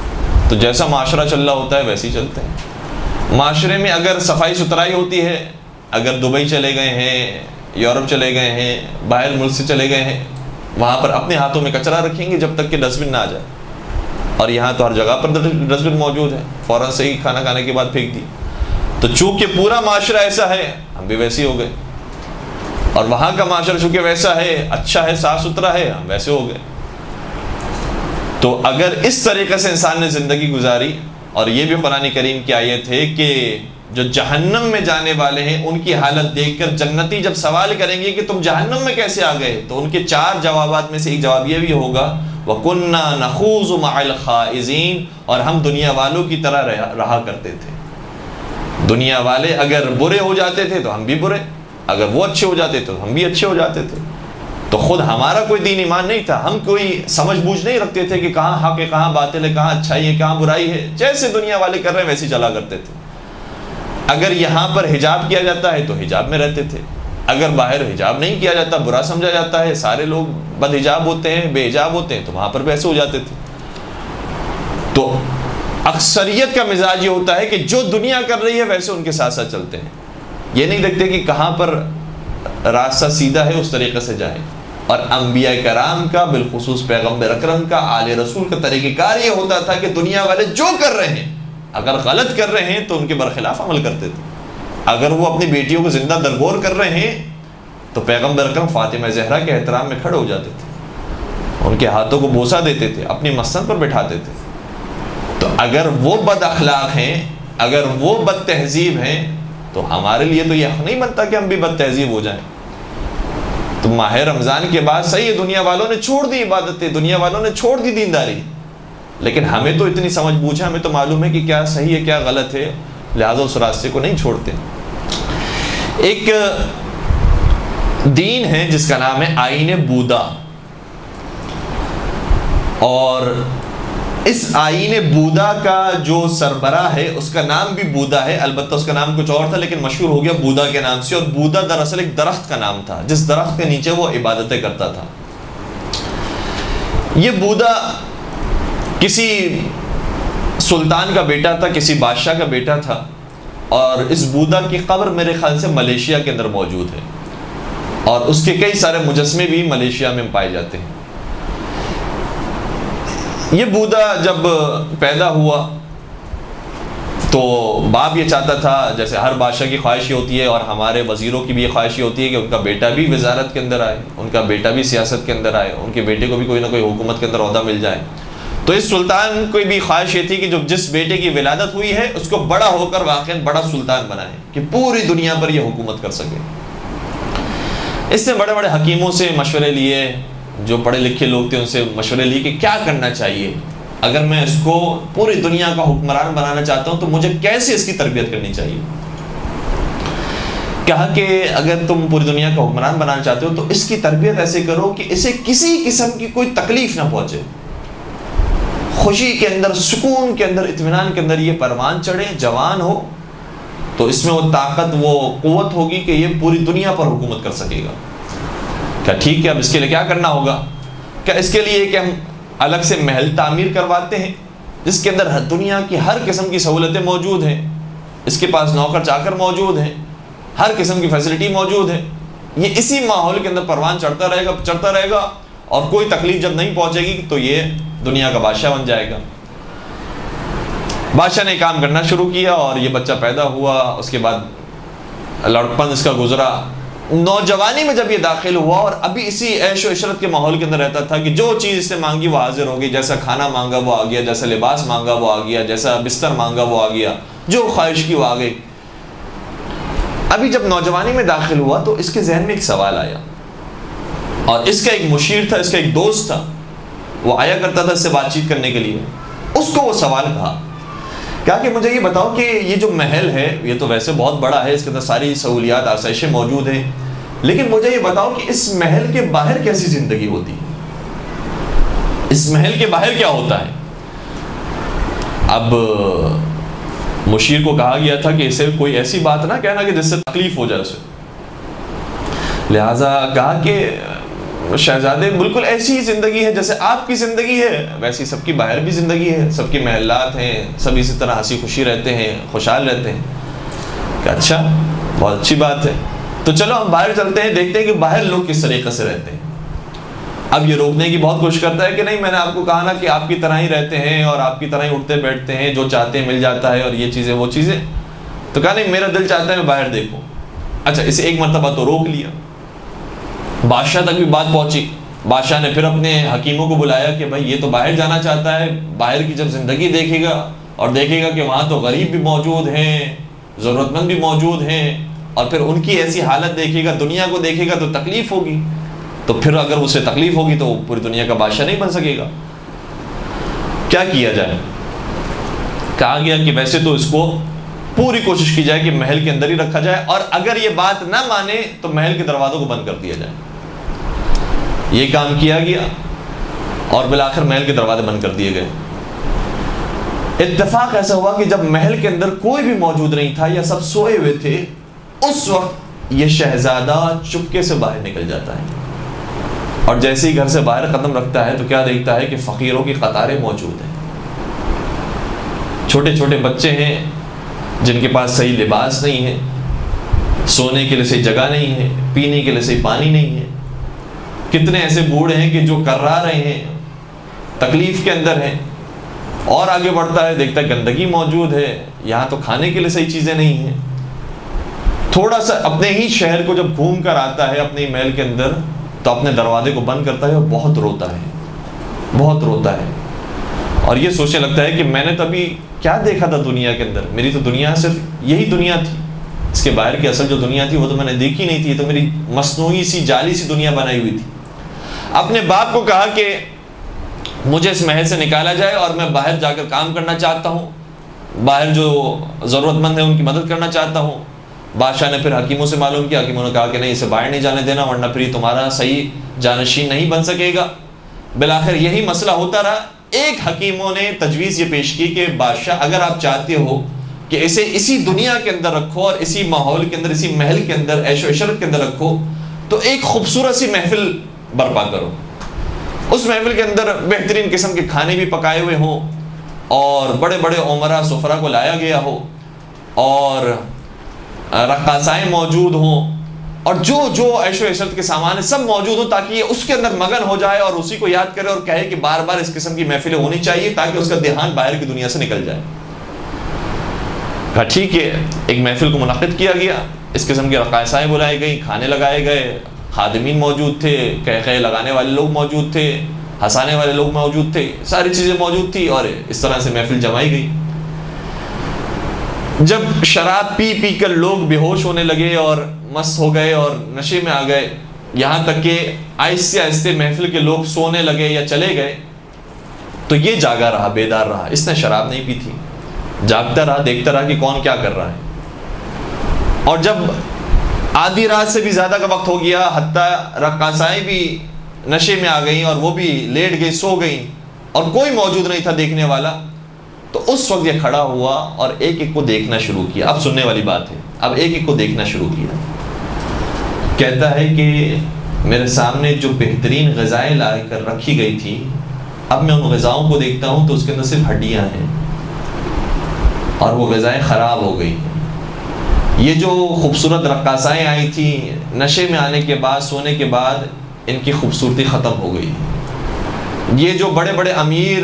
Speaker 1: تو جیسا معاشرہ چل رہا ہوتا ہے ویسے ہی چلتے ہیں۔ معاشرے میں اگر صفائی ستھرائی ہوتی ہے، اگر دبئی چلے گئے ہیں، یورپ چلے گئے ہیں، باہر ملک سے چلے گئے ہیں، وہاں پر اپنے ہاتھوں میں کچرا رکھیں گے جب تک کہ ڈسٹ بن نہ آ جائے، اور یہاں تو ہر جگہ پر ڈسٹ بن موجود ہے، فوراً سے ہی کھانا کھانے کے بعد پھینک دی۔ تو چونکہ پورا معاشرہ ایسا ہے ہم بھی ویسے ہی ہو گئے، اور وہاں کا معاشرہ چونکہ ویسا ہے، اچھا ہے، صاف ستھرا ہے، ہم ویسے ہو گئے۔ تو اگر اس طریقے سے انسان نے زندگی گزاری، اور یہ بھی قرآن کریم کی آیت ہے کہ جو جہنم میں جانے والے ہیں ان کی حالت دیکھ کر جنتی جب سوال کریں گے کہ تم جہنم میں کیسے آ گئے، تو ان کے 4 جوابات میں سے ایک جواب یہ بھی ہوگا وَكُنَّا نَخُوضُ مَعَ الْخَائِضِينَ، اور ہم دنیا والوں کی طرح رہا کرتے تھے۔ دنیا والے اگر برے ہو جاتے تھے تو ہم بھی برے، اگر وہ اچھے ہو جاتے تو ہم بھی اچھے ہو جاتے تھے۔ تو خود ہمارا کوئی دین ایمان نہیں تھا، ہم کوئی سمجھ بوجھ نہیں رکھتے تھے کہ کہاں حق ہے کہاں باطل ہے، کہاں اچھائی ہے کہاں برائی ہے، جیسے دنیا والے کر رہے ہیں ویسے چلا کرتے تھے۔ اگر یہاں پر حجاب کیا جاتا ہے تو حجاب میں رہتے تھے، اگر باہر حجاب نہیں کیا جاتا، برا سمجھا جاتا ہے، سارے لوگ بد حجاب ہوتے ہیں، بے حجاب ہوتے ہیں، تو وہاں پر بھی ایسے ہو جاتے تھے۔ تو اکثریت کا مزاج یہ ہوتا ہے کہ جو دنیا کر رہی ہے ویسے ان کے ساتھ ساتھ چلتے ہیں، یہ نہیں دیکھتے کہ کہاں پر راستہ سیدھا ہے اس طریقے سے جائیں۔ اور انبیاء کرام کا، بالخصوص پیغمبر اکرم کا، آل رسول کا طریقہ کار یہ ہوتا تھا کہ دنیا والے جو کر رہے ہیں اگر غلط کر رہے ہیں تو ان کے برخلاف عمل کرتے تھے۔ اگر وہ اپنی بیٹیوں کو زندہ درگور کر رہے ہیں تو پیغمبر اکرم فاطمہ زہرا کے احترام میں کھڑے ہو جاتے تھے، ان کے ہاتھوں کو بوسہ دیتے تھے، اپنی مسند پر بٹھاتے تھے۔ تو اگر وہ بد اخلاق ہیں، اگر وہ بد تہذیب ہیں، تو ہمارے لیے تو یہ حق نہیں بنتا کہ ہم بھی بد تہذیب ہو جائیں۔ تو ماہ رمضان کے بعد صحیح ہے دنیا والوں نے چھوڑ دی عبادتیں، دنیا والوں نے چھوڑ دی دینداری، لیکن ہمیں تو اتنی سمجھ بوجھ ہے، ہمیں تو معلوم ہے کہ کیا صحیح ہے کیا غلط ہے، لہٰذا اس راستے کو نہیں چھوڑتے۔ ایک دین ہے جس کا نام ہے آئین بودا، اور اس آئین بودا کا جو سربراہ ہے اس کا نام بھی بودا ہے، البتہ اس کا نام کچھ اور تھا لیکن مشہور ہو گیا بودا کے نام سے۔ اور بودا دراصل ایک درخت کا نام تھا جس درخت کے نیچے وہ عبادتیں کرتا تھا۔ یہ بودا کسی سلطان کا بیٹا تھا، کسی بادشاہ کا بیٹا تھا، اور اس بودا کی قبر میرے خیال سے ملیشیا کے اندر موجود ہے، اور اس کے کئی سارے مجسمے بھی ملیشیا میں پائے جاتے ہیں۔ یہ بودا جب پیدا ہوا تو باپ یہ چاہتا تھا، جیسے ہر بادشاہ کی خواہش یہ ہوتی ہے اور ہمارے وزیروں کی بھی یہ خواہش یہ ہوتی ہے کہ ان کا بیٹا بھی وزارت کے اندر آئے، ان کا بیٹا بھی سیاست کے اندر آئے، ان کے بیٹے کو بھی کوئی نہ کوئی حکومت کے اندر عہدہ مل جائے۔ تو اس سلطان کو بھی خواہش یہ تھی کہ جو جس بیٹے کی ولادت ہوئی ہے اس کو بڑا ہو کر واقعاً بڑا سلطان بنائے کہ پوری دنیا پر یہ حکومت کر سکے۔ اس نے بڑے بڑے حکیموں سے مشورے لیے، جو پڑھے لکھے لوگ تھے ان سے مشورے لیے کہ کیا کرنا چاہیے، اگر میں اس کو پوری دنیا کا حکمران بنانا چاہتا ہوں تو مجھے کیسے اس کی تربیت کرنی چاہیے۔ کہا کہ اگر تم پوری دنیا کا حکمران بنانا چاہتے ہو تو اس کی تربیت ایسے کرو کہ اسے کسی قسم کی کوئی تکلیف نہ پہنچے، خوشی کے اندر، سکون کے اندر، اطمینان کے اندر یہ پروان چڑھے، جوان ہو تو اس میں وہ طاقت، وہ قوت ہوگی کہ یہ پوری دنیا پر حکومت کر سکے گا۔ کیا ٹھیک ہے، اب اس کے لیے کیا کرنا ہوگا؟ کیا اس کے لیے کہ ہم الگ سے محل تعمیر کرواتے ہیں جس کے اندر دنیا کی ہر قسم کی سہولتیں موجود ہیں، اس کے پاس نوکر چاکر موجود ہیں، ہر قسم کی فیسلٹی موجود ہے، یہ اسی ماحول کے اندر پروان چڑھتا رہے گا اور کوئی تکلیف جب نہیں پہنچے گی تو یہ دنیا کا بادشاہ بن جائے گا۔ بادشاہ نے کام کرنا شروع کیا اور یہ بچہ پیدا ہوا، اس کے بعد لڑکپن اس کا گزرا، نوجوانی میں جب یہ داخل ہوا اور ابھی اسی عیش و عشرت کے ماحول کے اندر رہتا تھا کہ جو چیز اس نے مانگی وہ حاضر ہو گئی، جیسا کھانا مانگا وہ آ گیا، جیسا لباس مانگا وہ آ گیا، جیسا بستر مانگا وہ آ گیا، جو خواہش کی وہ آ گئی۔ ابھی جب نوجوانی میں داخل ہوا تو اس کے ذہن میں ایک سوال آیا، اور اس کا ایک مشیر تھا، اس کا ایک دوست تھا، وہ آیا کرتا تھا اس سے بات چیت کرنے کے لیے۔ اس کو وہ سوال کہا کہ مجھے یہ بتاؤ کہ یہ جو محل ہے یہ تو ویسے بہت بڑا ہے، اس کے اندر ساری سہولیات آسائشیں موجود ہیں، لیکن مجھے یہ بتاؤ کہ اس محل کے باہر کیسی زندگی ہوتی ہے، اس محل کے باہر کیا ہوتا ہے۔ اب مشیر کو کہا گیا تھا کہ اسے کوئی ایسی بات نہ کہنا کہ جس سے تکلیف ہو جائے اسے، لہٰذا کہا کہ شہزادے بالکل ایسی ہی زندگی ہے جیسے آپ کی زندگی ہے ویسی سب کی باہر بھی زندگی ہے، سب کے محلات ہیں، سب اسی طرح ہنسی خوشی رہتے ہیں، خوشحال رہتے ہیں۔ کہ اچھا، بہت اچھی بات ہے، تو چلو ہم باہر چلتے ہیں، دیکھتے ہیں کہ باہر لوگ کس طریقے سے رہتے ہیں۔ اب یہ روکنے کی بہت کوشش کرتا ہے کہ نہیں، میں نے آپ کو کہا نا کہ آپ کی طرح ہی رہتے ہیں اور آپ کی طرح ہی اٹھتے بیٹھتے ہیں، جو چاہتے ہیں مل جاتا ہے اور یہ چیزیں وہ چیزیں۔ تو کہا نہیں، میرا دل چاہتا ہے میں باہر دیکھوں۔ اچھا، اسے ایک مرتبہ تو روک لیا، بادشاہ تک بھی بات پہنچی۔ بادشاہ نے پھر اپنے حکیموں کو بلایا کہ بھائی یہ تو باہر جانا چاہتا ہے، باہر کی جب زندگی دیکھے گا اور دیکھے گا کہ وہاں تو غریب بھی موجود ہیں، ضرورت مند بھی موجود ہیں، اور پھر ان کی ایسی حالت دیکھے گا، دنیا کو دیکھے گا تو تکلیف ہوگی، تو پھر اگر اسے تکلیف ہوگی تو وہ پوری دنیا کا بادشاہ نہیں بن سکے گا۔ کیا کیا جائے؟ کہا گیا کہ ویسے تو اس کو پوری کوشش کی جائے کہ محل کے اندر ہی رکھا جائے، اور اگر یہ بات نہ مانے تو محل کے دروازوں کو بند کر دیا جائے۔ یہ کام کیا گیا اور بالآخر محل کے دروازے بند کر دیے گئے۔ اتفاق ایسا ہوا کہ جب محل کے اندر کوئی بھی موجود نہیں تھا یا سب سوئے ہوئے تھے، اس وقت یہ شہزادہ چپکے سے باہر نکل جاتا ہے، اور جیسے ہی گھر سے باہر قدم رکھتا ہے تو کیا دیکھتا ہے کہ فقیروں کی قطاریں موجود ہیں، چھوٹے چھوٹے بچے ہیں جن کے پاس صحیح لباس نہیں ہے، سونے کے لیے صحیح جگہ نہیں ہے، پینے کے لیے صحیح پانی نہیں ہے، کتنے ایسے بوڑھے ہیں کہ جو کرا رہے ہیں، تکلیف کے اندر ہیں، اور آگے بڑھتا ہے دیکھتا ہے گندگی موجود ہے، یہاں تو کھانے کے لیے صحیح چیزیں نہیں ہیں۔ تھوڑا سا اپنے ہی شہر کو جب گھوم کر آتا ہے اپنے محل کے اندر تو اپنے دروازے کو بند کرتا ہے اور بہت روتا ہے، بہت روتا ہے، اور یہ سوچنے لگتا ہے کہ میں نے تو ابھی کیا دیکھا تھا دنیا کے اندر، میری تو دنیا صرف یہی دنیا تھی، اس کے باہر کی اصل جو دنیا تھی وہ تو میں نے دیکھی نہیں تھی، تو میری مصنوعی سی جعلی سی دنیا بنائی ہوئی تھی۔ اپنے باپ کو کہا کہ مجھے اس محل سے نکالا جائے اور میں باہر جا کر کام کرنا چاہتا ہوں، باہر جو ضرورت مند ہے ان کی مدد کرنا چاہتا ہوں۔ بادشاہ نے پھر حکیموں سے معلوم کیا، حکیموں نے کہا کہ نہیں، اسے باہر نہیں جانے دینا ورنہ پھر تمہارا صحیح جانشین نہیں بن سکے گا۔ بالآخر یہی مسئلہ ہوتا رہا۔ ایک حکیموں نے تجویز یہ پیش کی کہ بادشاہ اگر آپ چاہتے ہو کہ اسے اسی دنیا کے اندر رکھو اور اسی ماحول کے اندر، اسی محل کے اندر، عیش و عشرت کے اندر رکھو، تو ایک خوبصورت سی محفل برپا کرو، اس محفل کے اندر بہترین قسم کے کھانے بھی پکائے ہوئے ہوں اور بڑے بڑے عمرا سفرا کو لایا گیا ہو اور رقاصائیں موجود ہوں اور جو عیش و عشرت کے سامان سب موجود ہوں، تاکہ یہ اس کے اندر مگن ہو جائے اور اسی کو یاد کرے اور کہے کہ بار بار اس قسم کی محفلیں ہونی چاہیے تاکہ اس کا دھیان باہر کی دنیا سے نکل جائے۔ کہا ٹھیک ہے، ایک محفل کو منعقد کیا گیا، اس قسم کی رقاصائیں بلائی گئیں، کھانے لگائے گئے، خادمین موجود تھے، قہقہے لگانے والے لوگ موجود تھے، ہنسانے والے لوگ موجود تھے، ساری چیزیں موجود تھی، اور اس طرح سے محفل جمائی گئی۔ جب شراب پی پی کر لوگ بے ہوش ہونے لگے اور مست ہو گئے اور نشے میں آ گئے، یہاں تک کہ آہستہ آہستہ محفل کے لوگ سونے لگے یا چلے گئے، تو یہ جاگا رہا، بیدار رہا، اس نے شراب نہیں پی تھی، جاگتا رہا، دیکھتا رہا کہ کون کیا کر رہا ہے۔ اور جب آدھی رات سے بھی زیادہ کا وقت ہو گیا، حتیٰ رقاصائیں بھی نشے میں آ گئیں اور وہ بھی لیٹ گئی، سو گئیں، اور کوئی موجود نہیں تھا دیکھنے والا، تو اس وقت یہ کھڑا ہوا اور ایک ایک کو دیکھنا شروع کیا۔ اب سننے والی بات ہے، اب ایک ایک کو دیکھنا شروع کیا۔ کہتا ہے کہ میرے سامنے جو بہترین غذائیں لا کر رکھی گئی تھی، اب میں ان غذاؤں کو دیکھتا ہوں تو اس کے اندر صرف ہڈیاں ہیں اور وہ غذائیں خراب ہو گئی ہیں۔ یہ جو خوبصورت رقاصائیں آئی تھیں، نشے میں آنے کے بعد، سونے کے بعد ان کی خوبصورتی ختم ہو گئی۔ یہ جو بڑے بڑے امیر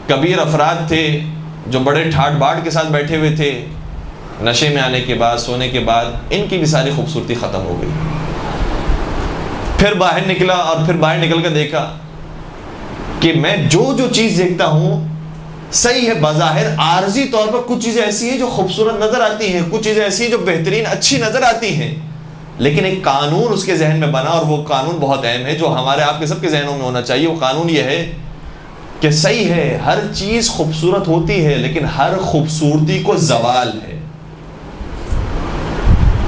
Speaker 1: کبیر افراد تھے، جو بڑے ٹھاٹ باٹ کے ساتھ بیٹھے ہوئے تھے، نشے میں آنے کے بعد، سونے کے بعد، ان کی بھی ساری خوبصورتی ختم ہو گئی۔ پھر باہر نکلا اور پھر باہر نکل کر دیکھا کہ میں جو چیز دیکھتا ہوں صحیح ہے، بظاہر عارضی طور پر کچھ چیزیں ایسی ہیں جو خوبصورت نظر آتی ہیں، کچھ چیزیں ایسی ہیں جو بہترین اچھی نظر آتی ہیں، لیکن ایک قانون اس کے ذہن میں بنا، اور وہ قانون بہت اہم ہے جو ہمارے آپ کے سب کے ذہنوں میں ہونا چاہیے۔ وہ قانون یہ ہے کہ صحیح ہے، ہر چیز خوبصورت ہوتی ہے، لیکن ہر خوبصورتی کو زوال ہے،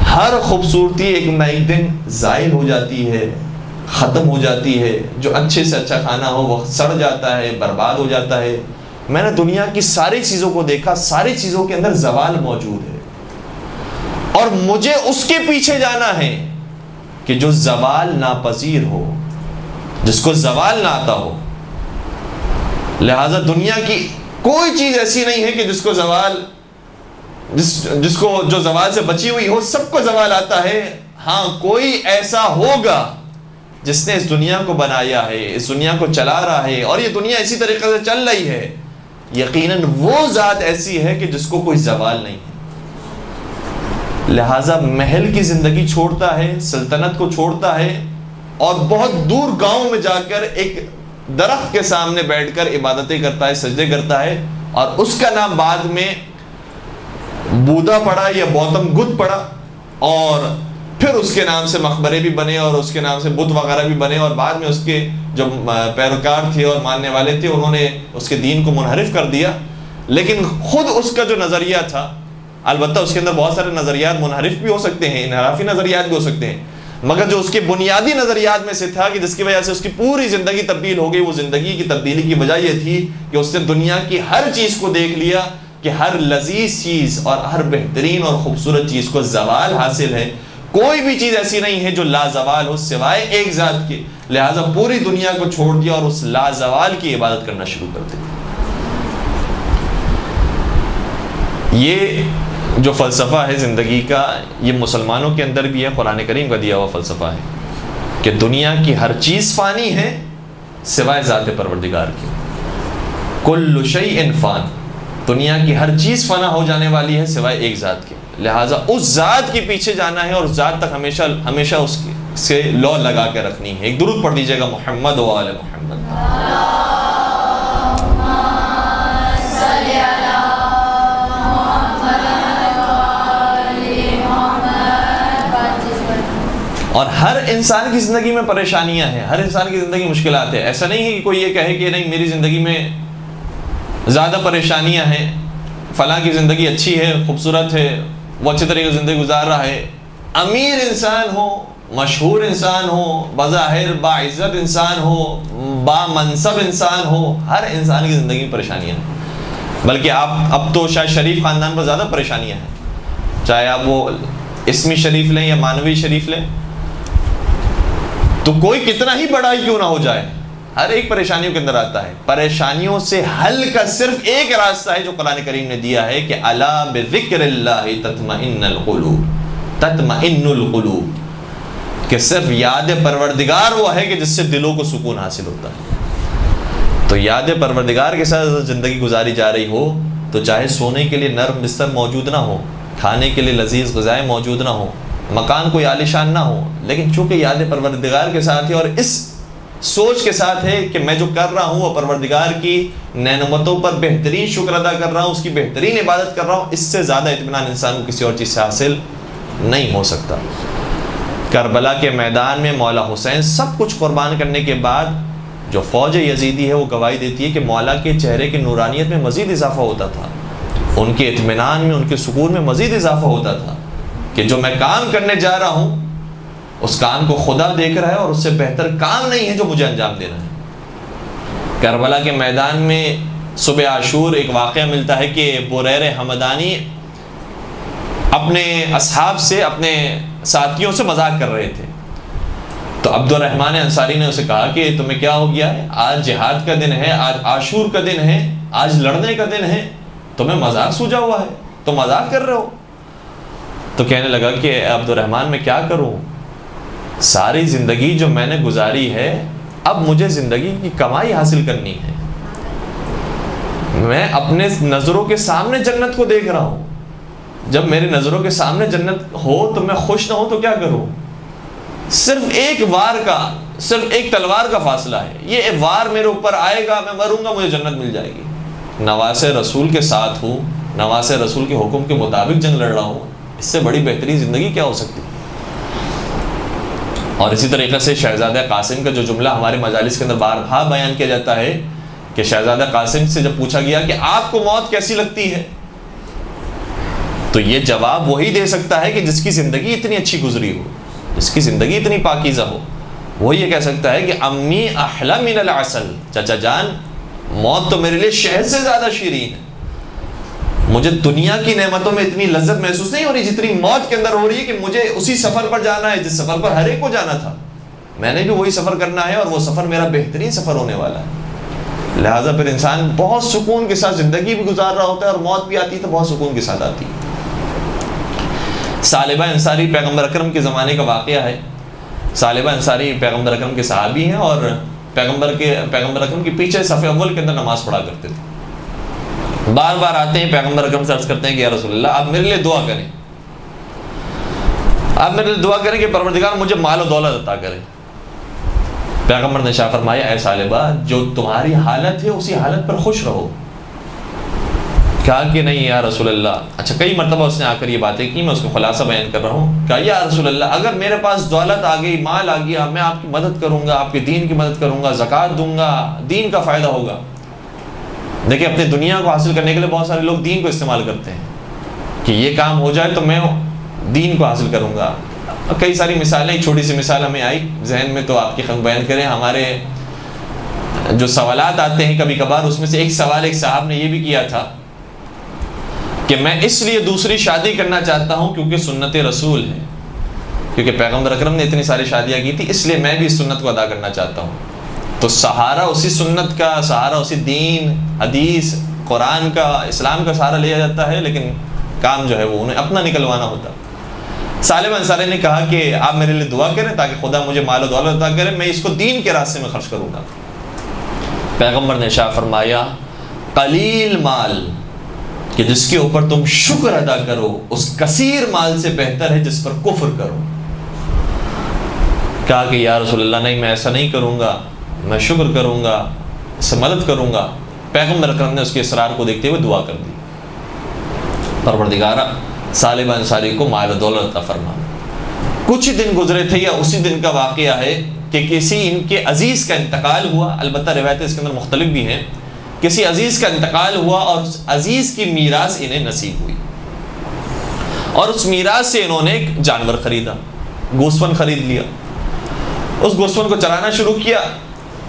Speaker 1: ہر خوبصورتی ایک نہ ایک دن زائل ہو جاتی ہے، ختم ہو جاتی ہے۔ جو اچھے سے اچھا کھانا ہو وہ سڑ جاتا ہے، برباد ہو جاتا ہے۔ میں نے دنیا کی ساری چیزوں کو دیکھا، ساری چیزوں کے اندر زوال موجود ہے، اور مجھے اس کے پیچھے جانا ہے کہ جو زوال ناپذیر ہو، جس کو زوال نہ آتا ہو۔ لہذا دنیا کی کوئی چیز ایسی نہیں ہے کہ جس کو جو زوال سے بچی ہوئی ہو، سب کو زوال آتا ہے۔ ہاں، کوئی ایسا ہوگا جس نے اس دنیا کو بنایا ہے، اس دنیا کو چلا رہا ہے، اور یہ دنیا اسی طریقے سے چل رہی ہے۔ یقیناً وہ ذات ایسی ہے کہ جس کو کوئی زوال نہیں ہے۔ لہٰذا محل کی زندگی چھوڑتا ہے، سلطنت کو چھوڑتا ہے، اور بہت دور گاؤں میں جا کر ایک درخت کے سامنے بیٹھ کر عبادتیں کرتا ہے، سجدے کرتا ہے، اور اس کا نام بعد میں بودھا پڑا یا گوتم بدھ پڑا، اور پھر اس کے نام سے مقبرے بھی بنے اور اس کے نام سے بت وغیرہ بھی بنے، اور بعد میں اس کے جو پیروکار تھے اور ماننے والے تھے انہوں نے اس کے دین کو منحرف کر دیا۔ لیکن خود اس کا جو نظریہ تھا، البتہ اس کے اندر بہت سارے نظریات منحرف بھی ہو سکتے ہیں، انحرافی نظریات بھی ہو سکتے ہیں، مگر جو اس کے بنیادی نظریات میں سے تھا کہ جس کی وجہ سے اس کی پوری زندگی تبدیل ہو گئی، وہ زندگی کی تبدیلی کی وجہ یہ تھی کہ اس نے دنیا کی ہر چیز کو دیکھ لیا کہ ہر لذیذ چیز اور ہر بہترین اور خوبصورت چیز کو زوال حاصل ہے، کوئی بھی چیز ایسی نہیں ہے جو لازوال ہو سوائے ایک ذات کے، لہٰذا پوری دنیا کو چھوڑ دیا اور اس لازوال کی عبادت کرنا شروع کر دی۔ یہ جو فلسفہ ہے زندگی کا، یہ مسلمانوں کے اندر بھی ہے، قرآن کریم کا دیا ہوا فلسفہ ہے کہ دنیا کی ہر چیز فانی ہے سوائے ذات پروردگار کی۔ کل شیء فان، دنیا کی ہر چیز فنا ہو جانے والی ہے سوائے ایک ذات کے، لہٰذا اس ذات کے پیچھے جانا ہے اور اس ذات تک ہمیشہ ہمیشہ اس سے لو لگا کے رکھنی ہے۔ ایک درود پڑھ دیجیے گا، محمد و آل محمد۔ اور ہر انسان کی زندگی میں پریشانیاں ہیں، ہر انسان کی زندگی مشکلات ہیں۔ ایسا نہیں ہے کہ کوئی یہ کہے کہ نہیں میری زندگی میں زیادہ پریشانیاں ہیں، فلاں کی زندگی اچھی ہے، خوبصورت ہے، وہ اچھے طریقے سے زندگی گزار رہا ہے۔ امیر انسان ہو، مشہور انسان ہو، بظاہر باعزت انسان ہو، با منصب انسان ہو، ہر انسان کی زندگی میں پریشانیاں ہیں۔ بلکہ اب تو شاید شریف خاندان پر زیادہ پریشانیاں ہیں، چاہے آپ وہ اسمی شریف لیں یا مانوی شریف لیں، تو کوئی کتنا ہی بڑا ہی کیوں نہ ہو جائے، ہر ایک پریشانیوں کے اندر آتا ہے۔ پریشانیوں سے حل کا صرف ایک راستہ ہے جو قرآن کریم نے دیا ہے کہ الا بذکر اللہ تطمئن القلوب، تطمئن القلوب، کہ صرف یاد پروردگار وہ ہے کہ جس سے دلوں کو سکون حاصل ہوتا ہے۔ تو یاد پروردگار کے ساتھ زندگی گزاری جا رہی ہو تو چاہے سونے کے لیے نرم بستر موجود نہ ہو، کھانے کے لیے لذیذ غذائیں موجود نہ ہو، مکان کوئی عالیشان نہ ہو، لیکن چونکہ یاد پروردگار کے ساتھ ہے اور اس سوچ کے ساتھ ہے کہ میں جو کر رہا ہوں وہ پروردگار کی نعمتوں پر بہترین شکر ادا کر رہا ہوں، اس کی بہترین عبادت کر رہا ہوں، اس سے زیادہ اطمینان انسان کو کسی اور چیز سے حاصل نہیں ہو سکتا۔ کربلا کے میدان میں مولا حسین سب کچھ قربان کرنے کے بعد جو فوج یزیدی ہے وہ گواہی دیتی ہے کہ مولا کے چہرے کی نورانیت میں مزید اضافہ ہوتا تھا، ان کے اطمینان میں، ان کے سکون میں مزید اضافہ ہوتا تھا کہ جو میں کام کرنے جا رہا ہوں اس کام کو خدا دیکھ رہا ہے اور اس سے بہتر کام نہیں ہے جو مجھے انجام دینا ہے۔ کربلا کے میدان میں صبح عاشور ایک واقعہ ملتا ہے کہ بریر حمدانی اپنے اصحاب سے، اپنے ساتھیوں سے مذاق کر رہے تھے، تو عبد الرحمن انصاری نے اسے کہا کہ تمہیں کیا ہو گیا ہے، آج جہاد کا دن ہے، آج عاشور کا دن ہے، آج لڑنے کا دن ہے، تمہیں مذاق سوجا ہوا ہے، تم مذاق کر رہے ہو؟ تو کہنے لگا کہ عبد الرحمن میں کیا کروں، ساری زندگی جو میں نے گزاری ہے اب مجھے زندگی کی کمائی حاصل کرنی ہے، میں اپنے نظروں کے سامنے جنت کو دیکھ رہا ہوں، جب میری نظروں کے سامنے جنت ہو تو میں خوش نہ ہوں تو کیا کروں؟ صرف ایک وار کا، صرف ایک تلوار کا فاصلہ ہے، یہ وار میرے اوپر آئے گا، میں مروں گا، مجھے جنت مل جائے گی۔ نواسے رسول کے ساتھ ہوں، نواسے رسول کے حکم کے مطابق جنگ لڑ رہا ہوں، اس سے بڑی بہترین زندگی کیا ہو سکتی؟ اور اسی طریقے سے شہزادہ قاسم کا جو جملہ ہمارے مجالس کے اندر بارہا بیان کیا جاتا ہے کہ شہزادہ قاسم سے جب پوچھا گیا کہ آپ کو موت کیسی لگتی ہے، تو یہ جواب وہی دے سکتا ہے کہ جس کی زندگی اتنی اچھی گزری ہو، جس کی زندگی اتنی پاکیزہ ہو، وہ یہ کہہ سکتا ہے کہ امی احلی من العسل، چچا جان موت تو میرے لیے شہد سے زیادہ شیرین ہے، مجھے دنیا کی نعمتوں میں اتنی لذت محسوس نہیں ہو رہی جتنی موت کے اندر ہو رہی ہے کہ مجھے اسی سفر پر جانا ہے جس سفر پر ہر ایک کو جانا تھا، میں نے بھی وہی سفر کرنا ہے اور وہ سفر میرا بہترین سفر ہونے والا ہے۔ لہٰذا پھر انسان بہت سکون کے ساتھ زندگی بھی گزار رہا ہوتا ہے اور موت بھی آتی ہے تو بہت سکون کے ساتھ آتی ہے۔ ثعلبہ انصاری پیغمبر اکرم کے زمانے کا واقعہ ہے۔ ثعلبہ انصاری پیغمبر اکرم کے صحابی ہیں اور پیغمبر اکرم کے پیچھے صف اول کے اندر نماز پڑھا کرتے تھے۔ بار بار آتے ہیں پیغمبر اکرم سے عرض کرتے ہیں کہ یا رسول اللہ آپ میرے لیے دعا کریں، آپ میرے لیے دعا کریں کہ پروردگار مجھے مال و دولت عطا کرے۔ پیغمبر نے شاہ فرمایا اے ثعلبہ جو تمہاری حالت ہے اسی حالت پر خوش رہو۔ کہا کہ نہیں یا رسول اللہ، اچھا کئی مرتبہ اس نے آ کر یہ باتیں کی، میں اس کو خلاصہ بیان کر رہا ہوں۔ کہا یا رسول اللہ اگر میرے پاس دولت آ گئی، مال آ گیا، میں آپ کی مدد کروں گا، آپ کے دین کی مدد کروں گا، زکوٰۃ دوں گا، دین کا فائدہ ہوگا۔ دیکھیں اپنی دنیا کو حاصل کرنے کے لیے بہت سارے لوگ دین کو استعمال کرتے ہیں کہ یہ کام ہو جائے تو میں دین کو حاصل کروں گا، کئی ساری مثالیں، ایک چھوٹی سی مثال ہمیں آئی ذہن میں تو آپ کی خدمت بیان کریں. ہمارے جو سوالات آتے ہیں کبھی کبھار، اس میں سے ایک سوال ایک صاحب نے یہ بھی کیا تھا کہ میں اس لیے دوسری شادی کرنا چاہتا ہوں کیونکہ سنت رسول ہے، کیونکہ پیغمبر اکرم نے اتنی ساری شادیاں کی تھی، اس لیے میں بھی اس سنت کو ادا کرنا چاہتا ہوں. تو سہارا اسی سنت کا، سہارا اسی دین، حدیث، قرآن کا، اسلام کا سہارا لیا جاتا ہے، لیکن کام جو ہے وہ انہیں اپنا نکلوانا ہوتا. سالم انصاری نے کہا کہ آپ میرے لیے دعا کریں تاکہ خدا مجھے مال و دولت عطا کرے، میں اس کو دین کے راستے میں خرچ کروں گا. پیغمبر نے ارشاد فرمایا قلیل مال کہ جس کے اوپر تم شکر ادا کرو، اس کثیر مال سے بہتر ہے جس پر کفر کرو. کہا کہ یا رسول اللہ نہیں، میں ایسا نہیں کروں گا، میں شکر کروں گا، اس سے مدد کروں گا. پیغمبر اکرم نے اس کے اصرار کو دیکھتے ہوئے دعا کر دی، پروردگارا سالم انصاری کو مال و دولت عطا فرما. کچھ دن گزرے تھے یا اسی دن کا واقعہ ہے کہ کسی ان کے عزیز کا انتقال ہوا. البتہ روایتیں اس کے اندر مختلف بھی ہیں. کسی عزیز کا انتقال ہوا اور اس عزیز کی میراث انہیں نصیب ہوئی، اور اس میراث سے انہوں نے ایک جانور خریدا، گوسفند خرید لیا. اس گوسفند کو چرانا شروع کیا.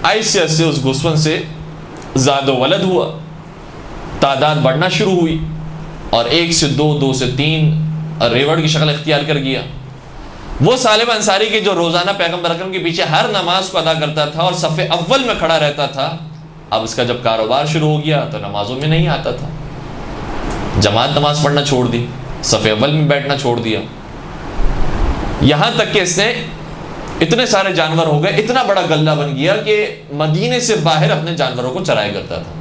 Speaker 1: ایسے ایسے اس گوسفند سے زاد و ولد ہوا، تعداد بڑھنا شروع ہوئی، اور 1 سے 2، 2 سے 3 ریوڑ کی شکل اختیار کر گیا. وہ سالم انصاری کے جو روزانہ پیغمبر اکرم کے پیچھے ہر نماز کو ادا کرتا تھا اور صف اول میں کھڑا رہتا تھا، اب اس کا جب کاروبار شروع ہو گیا تو نمازوں میں نہیں آتا تھا. جماعت نماز پڑھنا چھوڑ دی، صف اول میں بیٹھنا چھوڑ دیا. یہاں تک کہ اس نے اتنے سارے جانور ہو گئے، اتنا بڑا غلہ بن گیا کہ مدینے سے باہر اپنے جانوروں کو چرایا کرتا تھا،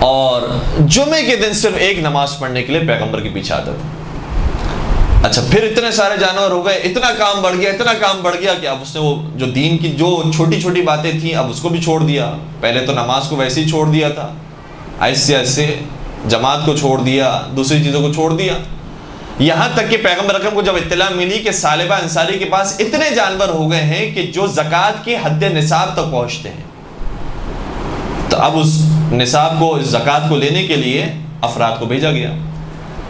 Speaker 1: اور جمعے کے دن صرف ایک نماز پڑھنے کے لیے پیغمبر کے پیچھے آتا تھا. اچھا، پھر اتنے سارے جانور ہو گئے، اتنا کام بڑھ گیا، اتنا کام بڑھ گیا کہ اب اس نے وہ جو دین کی جو چھوٹی چھوٹی باتیں تھیں اب اس کو بھی چھوڑ دیا. پہلے تو نماز کو ویسے ہی چھوڑ دیا تھا، ایسے ایسے جماعت کو چھوڑ دیا، دوسری چیزوں کو چھوڑ دیا. یہاں تک کہ پیغمبر اکرم کو جب اطلاع ملی کہ سالبہ انصاری کے پاس اتنے جانور ہو گئے ہیں کہ جو زکوٰۃ کے حد نصاب تک پہنچتے ہیں، تو اب اس نصاب کو، اس زکوٰۃ کو لینے کے لیے افراد کو بھیجا گیا.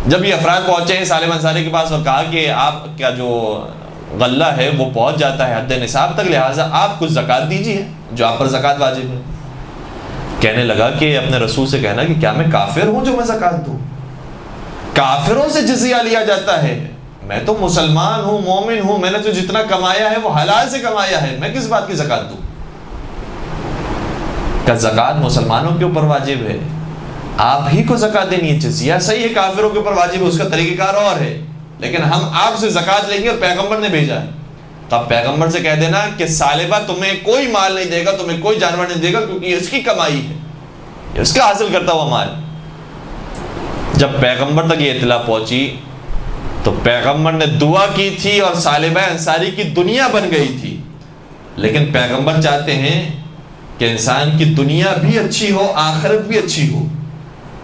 Speaker 1: جب یہ افراد پہنچے ہیں سالم انصاری کے پاس اور کہا کہ آپ کا جو غلہ ہے وہ پہنچ جاتا ہے حد نصاب تک، لہٰذا آپ کچھ زکوٰۃ دیجیے جو آپ پر زکوٰۃ واجب ہے. کہنے لگا کہ اپنے رسول سے کہنا کہ کیا میں کافر ہوں جو میں زکوٰۃ دوں؟ کافروں سے جزیہ لیا جاتا ہے، میں تو مسلمان ہوں، مومن ہوں، میں نے تو جتنا کمایا ہے وہ حلال سے کمایا ہے، میں کس بات کی زکوٰۃ دوں؟ کہ زکوٰۃ مسلمانوں کے اوپر واجب ہے، آپ ہی کو زکوٰۃ دینی ہے. جزیہ صحیح ہے کافروں کے اوپر واجب ہے، اس کا طریقہ کار اور ہے، لیکن ہم آپ سے زکوٰۃ لیں گے اور پیغمبر نے بھیجا ہے. تو آپ پیغمبر سے کہہ دینا کہ سالبہ تمہیں کوئی مال نہیں دے گا، تمہیں کوئی جانور نہیں دے گا، کیونکہ یہ اس کی کمائی ہے، یہ اس کا حاصل کرتا ہوا مال. جب پیغمبر تک یہ اطلاع پہنچی تو پیغمبر نے دعا کی تھی اور سالبہ انصاری کی دنیا بن گئی تھی. لیکن پیغمبر چاہتے ہیں کہ انسان کی دنیا بھی اچھی ہو، آخرت بھی اچھی ہو.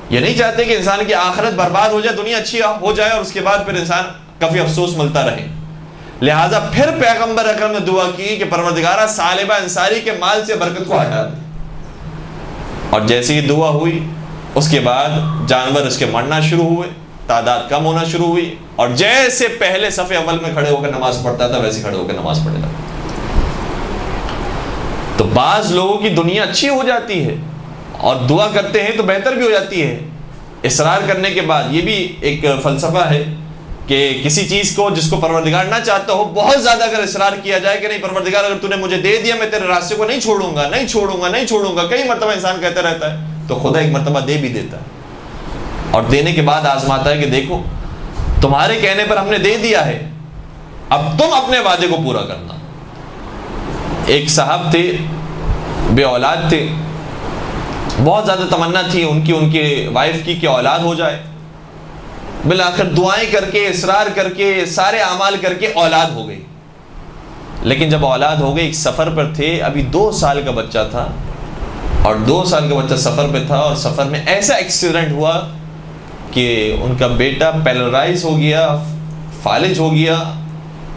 Speaker 1: یہ نہیں چاہتے کہ انسان کی آخرت برباد ہو جائے، دنیا اچھی ہو جائے اور اس کے بعد پھر انسان کافی افسوس ملتا رہے. لہٰذا پھر پیغمبر اکرم نے دعا کی کہ پروردگارہ سالبہ انصاری کے مال سے برکت کو ہٹا دے. اور جیسے ہی دعا ہوئی اس کے بعد جانور اس کے مرنا شروع ہوئے، تعداد کم ہونا شروع ہوئی، اور جیسے پہلے صف اول میں کھڑے ہو کر نماز پڑھتا تھا ویسے کھڑے ہو کر نماز پڑھنے لگا. تو بعض لوگوں کی دنیا اچھی ہو جاتی ہے اور دعا کرتے ہیں تو بہتر بھی ہو جاتی ہے. اصرار کرنے کے بعد یہ بھی ایک فلسفہ ہے کہ کسی چیز کو جس کو پروردگار نہ چاہتا ہو، بہت زیادہ اگر اصرار کیا جائے کہ نہیں پروردگار اگر تو نے مجھے دے دیا میں تیرے راستے کو نہیں چھوڑوں گا، نہیں چھوڑوں گا، نہیں چھوڑوں گا، کئی مرتبہ انسان کہتا رہتا ہے تو خدا ایک مرتبہ دے بھی دیتا ہے، اور دینے کے بعد آزماتا ہے کہ دیکھو تمہارے کہنے پر ہم نے دے دیا ہے، اب تم اپنے وعدے کو پورا کرنا. ایک صاحب تھے، بے اولاد تھے، بہت زیادہ تمنا تھی ان کی وائف کی کہ اولاد ہو جائے. بالآخر دعائیں کر کے، اصرار کر کے، سارے اعمال کر کے اولاد ہو گئی. لیکن جب اولاد ہو گئی، ایک سفر پر تھے، ابھی 2 سال کا بچہ تھا، اور 2 سال کا بچہ سفر پہ تھا، اور سفر میں ایسا ایکسیڈنٹ ہوا کہ ان کا بیٹا پیرالائز ہو گیا، فالج ہو گیا،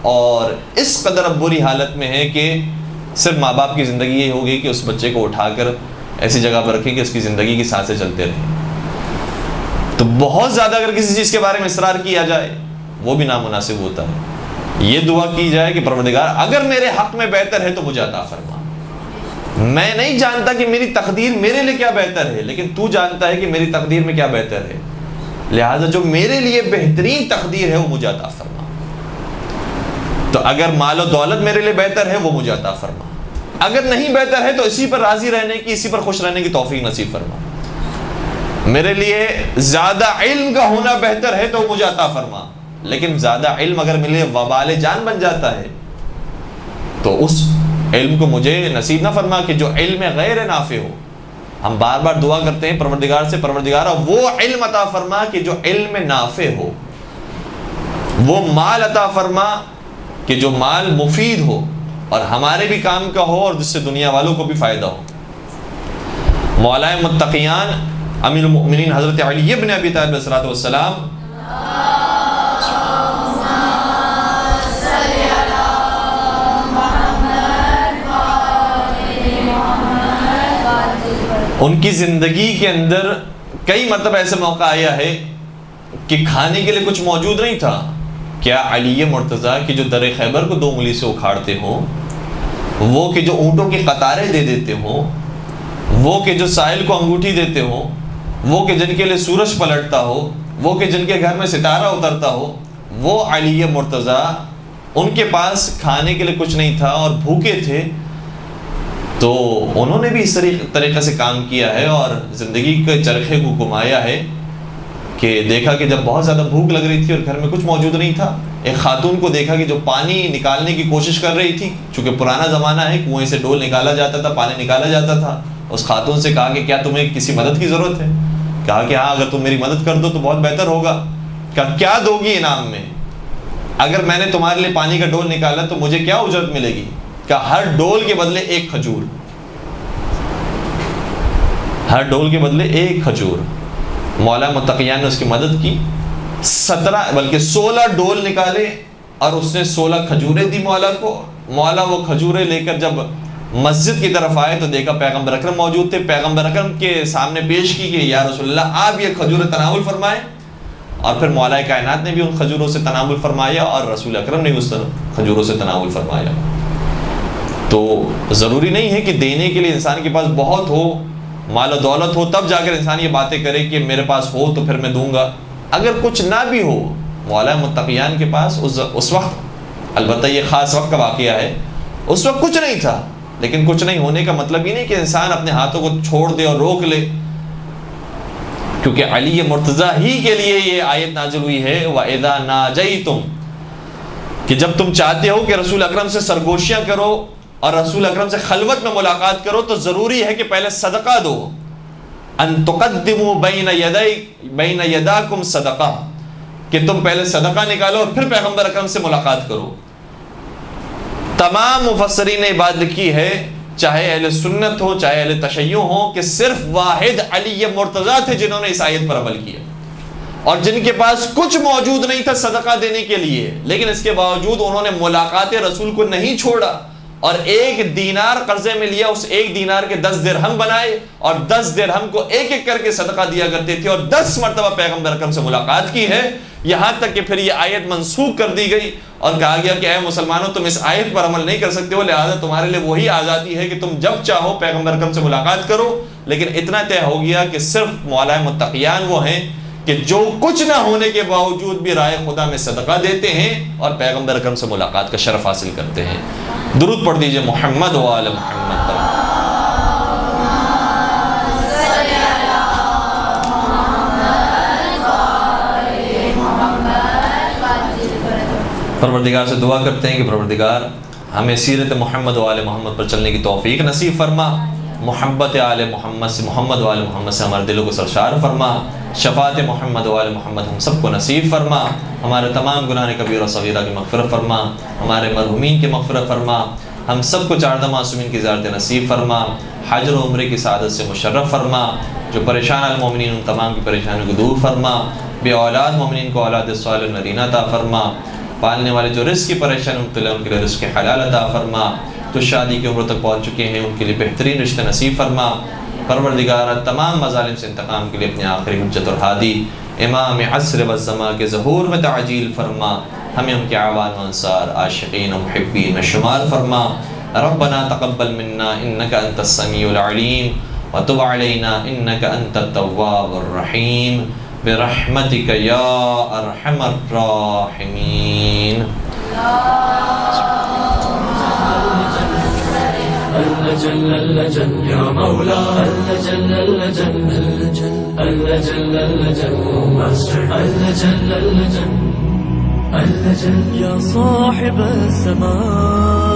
Speaker 1: اور اس قدر اب بری حالت میں ہے کہ صرف ماں باپ کی زندگی یہ ہو گئی کہ اس بچے کو اٹھا کر ایسی جگہ پر رکھیں کہ اس کی زندگی کی سانسیں چلتے رہیں. تو بہت زیادہ اگر کسی چیز کے بارے میں اصرار کیا جائے، وہ بھی نامناسب ہوتا ہے۔ یہ دعا کی جائے کہ پروردگار اگر میرے حق میں بہتر ہے تو مجھے عطا فرما، میں نہیں جانتا کہ میری تقدیر میرے لیے کیا بہتر ہے، لیکن تو جانتا ہے کہ میری تقدیر میں کیا بہتر ہے، لہٰذا جو میرے لیے بہترین تقدیر ہے وہ مجھے عطا فرما۔ تو اگر مال و دولت میرے لیے بہتر ہے وہ مجھے عطا فرما، اگر نہیں بہتر ہے تو اسی پر راضی رہنے کی، اسی پر خوش رہنے کی توفیق نصیب فرما۔ میرے لیے زیادہ علم کا ہونا بہتر ہے تو مجھے عطا فرما، لیکن زیادہ علم اگر ملے وبال جان بن جاتا ہے تو اس علم کو مجھے نصیب نہ فرما کہ جو علم غیر نافع ہو۔ ہم بار بار دعا کرتے ہیں پروردگار سے، پروردگار وہ علم عطا فرما کہ جو علم نافع ہو، وہ مال عطا فرما کہ جو مال مفید ہو اور ہمارے بھی کام کا ہو اور جس سے دنیا والوں کو بھی فائدہ ہو۔ مولا متقیان امیر المؤمنین حضرت علی بن ابی طالب علیہ السلام ان کی زندگی کے اندر کئی مرتبہ ایسے موقع آیا ہے کہ کھانے کے لیے کچھ موجود نہیں تھا۔ کیا علی مرتضیٰ کی جو در خیبر کو 2 انگلی سے اکھاڑتے ہوں، وہ کہ جو اونٹوں کی قطاریں دے دیتے ہوں، وہ کہ جو سائل کو انگوٹھی دیتے ہوں، وہ کہ جن کے لیے سورج پلٹتا ہو، وہ کہ جن کے گھر میں ستارہ اترتا ہو، وہ علی مرتضیٰ ان کے پاس کھانے کے لیے کچھ نہیں تھا اور بھوکے تھے، تو انہوں نے بھی اس طریقے سے کام کیا ہے اور زندگی کے چرخے کو گھمایا ہے کہ دیکھا کہ جب بہت زیادہ بھوک لگ رہی تھی اور گھر میں کچھ موجود نہیں تھا، ایک خاتون کو دیکھا کہ جو پانی نکالنے کی کوشش کر رہی تھی، چونکہ پرانا زمانہ ہے، کنویں سے ڈول نکالا جاتا تھا، پانی نکالا جاتا تھا۔ اس خاتون سے کہا کہ کیا تمہیں کسی مدد کی ضرورت ہے؟ کہا کہ ہاں، اگر تم میری مدد کر دو تو بہت بہتر ہوگا۔ کہا کیا دو گی انعام میں؟ اگر میں نے تمہارے لیے پانی کا ڈول نکالا تو مجھے کیا اجرت ملے گی؟ کہا ہر ڈول کے بدلے 1 کھجور، ہر ڈول کے بدلے 1 کھجور۔ مولا متقیان نے اس کی مدد کی، 17 بلکہ 16 ڈول نکالے اور اس نے 16 کھجوریں دی مولا کو۔ مولا وہ کھجوریں لے کر جب مسجد کی طرف آئے تو دیکھا پیغمبر اکرم موجود تھے، پیغمبر اکرم کے سامنے پیش کی کہ یا رسول اللہ آپ یہ کھجوریں تناول فرمائیں، اور پھر مولا کائنات نے بھی ان کھجوروں سے تناول فرمایا اور رسول اکرم نے اس کھجوروں سے تناول فرمایا۔ تو ضروری نہیں ہے کہ دینے کے لیے انسان کے پاس بہت ہو، مال و دولت ہو، تب جا کر انسان یہ باتیں کرے کہ میرے پاس ہو تو پھر میں دوں گا۔ اگر کچھ نہ بھی ہو، مولا متقیان کے پاس اس وقت، البتہ یہ خاص وقت کا واقعہ ہے، اس وقت کچھ نہیں تھا، لیکن کچھ نہیں ہونے کا مطلب یہ نہیں کہ انسان اپنے ہاتھوں کو چھوڑ دے اور روک لے، کیونکہ علی مرتضیٰ ہی کے لیے یہ آیت نازل ہوئی ہے وَإِذَا نَاجَيْتُمْ، کہ جب تم چاہتے ہو کہ رسول اکرم سے سرگوشیاں کرو اور رسول اکرم سے خلوت میں ملاقات کرو تو ضروری ہے کہ پہلے صدقہ دو، ان تقدموا بین یداکم صدقہ، کہ تم پہلے صدقہ نکالو اور پھر پیغمبر اکرم سے ملاقات کرو۔ تمام مفسرین نے بات لکھی ہے، چاہے اہل سنت ہو چاہے اہل تشیع ہو، کہ صرف واحد علی مرتضیٰ تھے جنہوں نے اس آیت پر عمل کیا، اور جن کے پاس کچھ موجود نہیں تھا صدقہ دینے کے لیے، لیکن اس کے باوجود انہوں نے ملاقات رسول کو نہیں چھوڑا اور 1 دینار قرضے میں لیا، اس 1 دینار کے 10 درہم بنائے اور 10 درہم کو ایک ایک کر کے صدقہ دیا کرتے تھے، اور 10 مرتبہ پیغمبر اکرم سے ملاقات کی ہے، یہاں تک کہ پھر یہ آیت منسوخ کر دی گئی اور کہا گیا کہ اے مسلمانوں تم اس آیت پر عمل نہیں کر سکتے ہو، لہذا تمہارے لیے وہی آزادی ہے کہ تم جب چاہو پیغمبر اکرم سے ملاقات کرو۔ لیکن اتنا طے ہو گیا کہ صرف مولا متقیان وہ ہیں کہ جو کچھ نہ ہونے کے باوجود بھی رائے خدا میں صدقہ دیتے ہیں اور پیغمبر اکرم سے ملاقات کا شرف حاصل کرتے ہیں۔ درود پڑھ دیجئے محمد و آل محمد پر۔ پروردگار سے دعا کرتے ہیں کہ پروردگار ہمیں سیرت محمد و آل محمد پر چلنے کی توفیق نصیب فرما، محبت آل محمد سے، محمد و آل محمد سے ہمارے دلوں کو سرشار فرما، شفاعت محمد و آل محمد ہم سب کو نصیب فرما، ہمارے تمام گناہ کبیرہ و صغیرہ کی مغفرت فرما، ہمارے مرحومین کی مغفرت فرما، ہم سب کو 4 معصومین کی زیارت نصیب فرما، حج و عمرے کی سعادت سے مشرف فرما، جو پریشان المومنین ان تمام کی پریشانیوں کو دور فرما، بے اولاد مومنین کو اولاد صالح نرینہ عطا فرما، پالنے والے جو رزق کی پریشانی مبتلا ان کے لیے رزق حلال عطا فرما، جو شادی کی عمر تک پہنچ چکے ہیں ان کے لیے بہترین رشتہ نصیب فرما۔ پروردگار تمام مظالم سے انتقام کے لیے اپنے آخری حجت اور ہادی امام عصر و زمان کے ظہور میں تعجیل فرما، ہمیں ان کے عوان و انصار عاشقین و محبین میں شمار فرما۔ ربنا تقبل منا انك انت السميع العليم وتب علينا انك انت التواب الرحيم برحمتك يا ارحم الراحمين۔
Speaker 2: اللجل اللجل يا مولا اللجل اللجل اللجل اللجل اللجل اللجل اللجل يا صاحب السماء